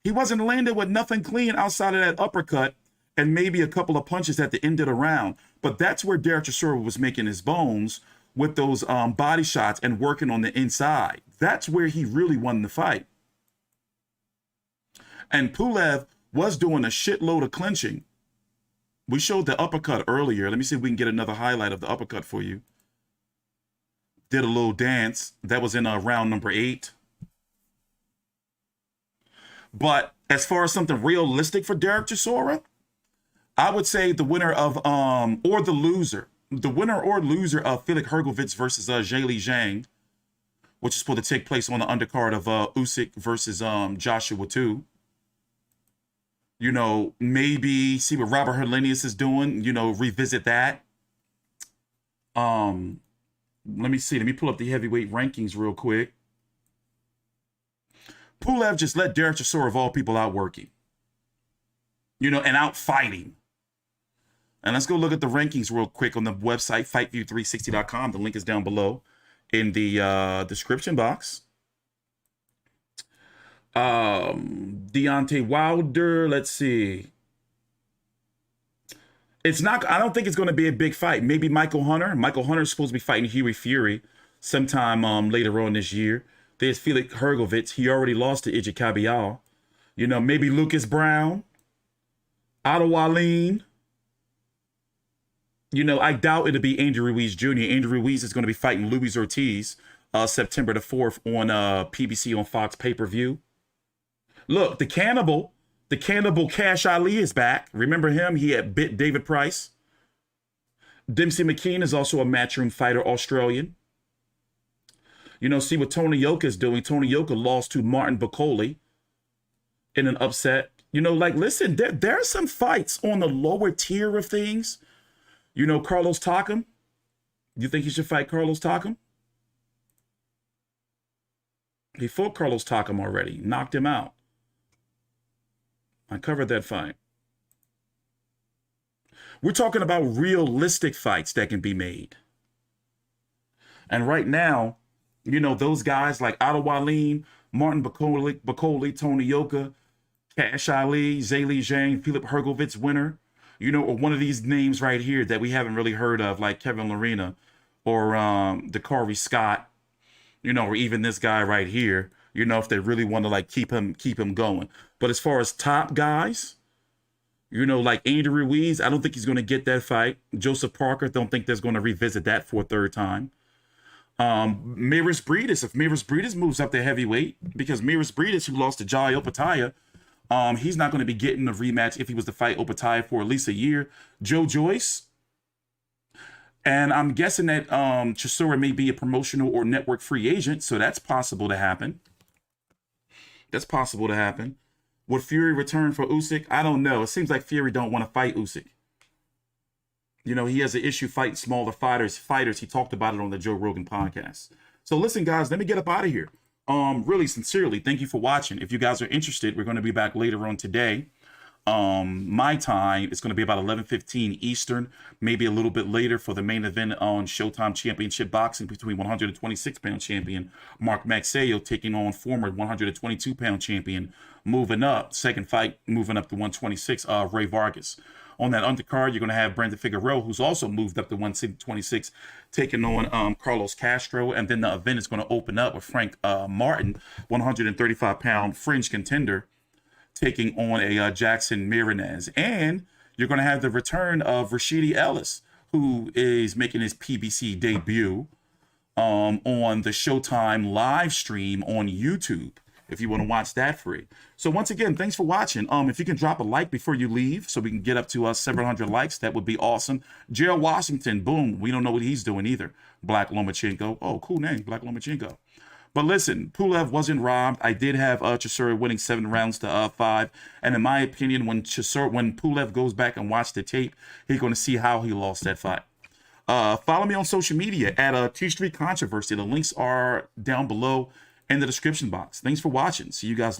He wasn't landing with nothing clean outside of that uppercut and maybe a couple of punches at the end of the round. But that's where Derek Chisora was making his bones with those body shots and working on the inside. That's where he really won the fight. And Pulev was doing a shitload of clinching. We showed the uppercut earlier. Let me see if we can get another highlight of the uppercut for you. Did a little dance. That was in round number 8. But as far as something realistic for Derek Chisora, I would say the winner of, or the loser. The winner or loser of Felix Hergovitz versus Zheli Zhang, which is supposed to take place on the undercard of Usyk versus Joshua 2. You know, maybe see what Robert Helenius is doing, you know, revisit that. Let me see. Let me pull up the heavyweight rankings real quick. Pulev just let Derek Chisora of all people outwork him. You know, and outfight him. And let's go look at the rankings real quick on the website, FightView360.com. The link is down below in the description box. Deontay Wilder, let's see. It's not, I don't think it's going to be a big fight. Maybe Michael Hunter. Michael Hunter is supposed to be fighting Huey Fury sometime later on this year. There's Felix Hergovitz. He already lost to Ija Cabial. You know, maybe Lucas Brown. Otto Wallin. You know, I doubt it'll be Andrew Ruiz Jr. Andrew Ruiz is going to be fighting Luis Ortiz September the 4th on PBC on Fox pay-per-view. Look, the cannibal Cash Ali is back. Remember him? He had bit David Price. Dempsey McKean is also a matchroom fighter, Australian. You know, see what Tony Yoka is doing. Tony Yoka lost to Martin Bacoli in an upset. You know, like, listen, there are some fights on the lower tier of things. You know, Carlos Takam. You think he should fight Carlos Takam? He fought Carlos Takam already. Knocked him out. I covered that fight. We're talking about realistic fights that can be made. And right now, you know, those guys like Adewale, Martin Bacoli, Tony Yoka, Cash Ali, Zhilei Zhang, Philip Hergovitz winner, you know, or one of these names right here that we haven't really heard of, like Kevin Lerena or Dakari Scott, you know, or even this guy right here, you know, if they really want to like keep him going. But as far as top guys, you know, like Andy Ruiz, I don't think he's going to get that fight. Joseph Parker, don't think there's going to revisit that for a third time. Miris Briedis, if Miris Briedis moves up to heavyweight, because Miris Briedis, who lost to Jai Opataya, he's not going to be getting a rematch if he was to fight Opataya for at least a year. Joe Joyce, and I'm guessing that Chisora may be a promotional or network free agent, so that's possible to happen. That's possible to happen. Would Fury return for Usyk? I don't know. It seems like Fury don't want to fight Usyk. You know, he has an issue fighting smaller fighters. He talked about it on the Joe Rogan podcast. So listen, guys, let me get up out of here. Really sincerely, thank you for watching. If you guys are interested, we're going to be back later on today. My time, it's going to be about 11:15 Eastern, maybe a little bit later for the main event on Showtime Championship Boxing between 126-pound champion Mark Magsayo taking on former 122-pound champion, moving up, second fight, moving up to 126, Ray Vargas. On that undercard, you're going to have Brenda Figueroa, who's also moved up to 126, taking on Carlos Castro. And then the event is going to open up with Frank Martin, 135-pound fringe contender, taking on a Jackson Marinez. And you're going to have the return of Rashidi Ellis, who is making his PBC debut on the Showtime live stream on YouTube, if you want to watch that free. So once again, thanks for watching. If you can drop a like before you leave so we can get up to 700 likes, that would be awesome. Gerald Washington, boom. We don't know what he's doing either. Black Lomachenko. Oh, cool name, Black Lomachenko. But listen, Pulev wasn't robbed. I did have Chisora winning 7 rounds to 5. And in my opinion, when Pulev goes back and watch the tape, he's going to see how he lost that fight. Follow me on social media at T Street Controversy. The links are down below in the description box. Thanks for watching. See you guys later.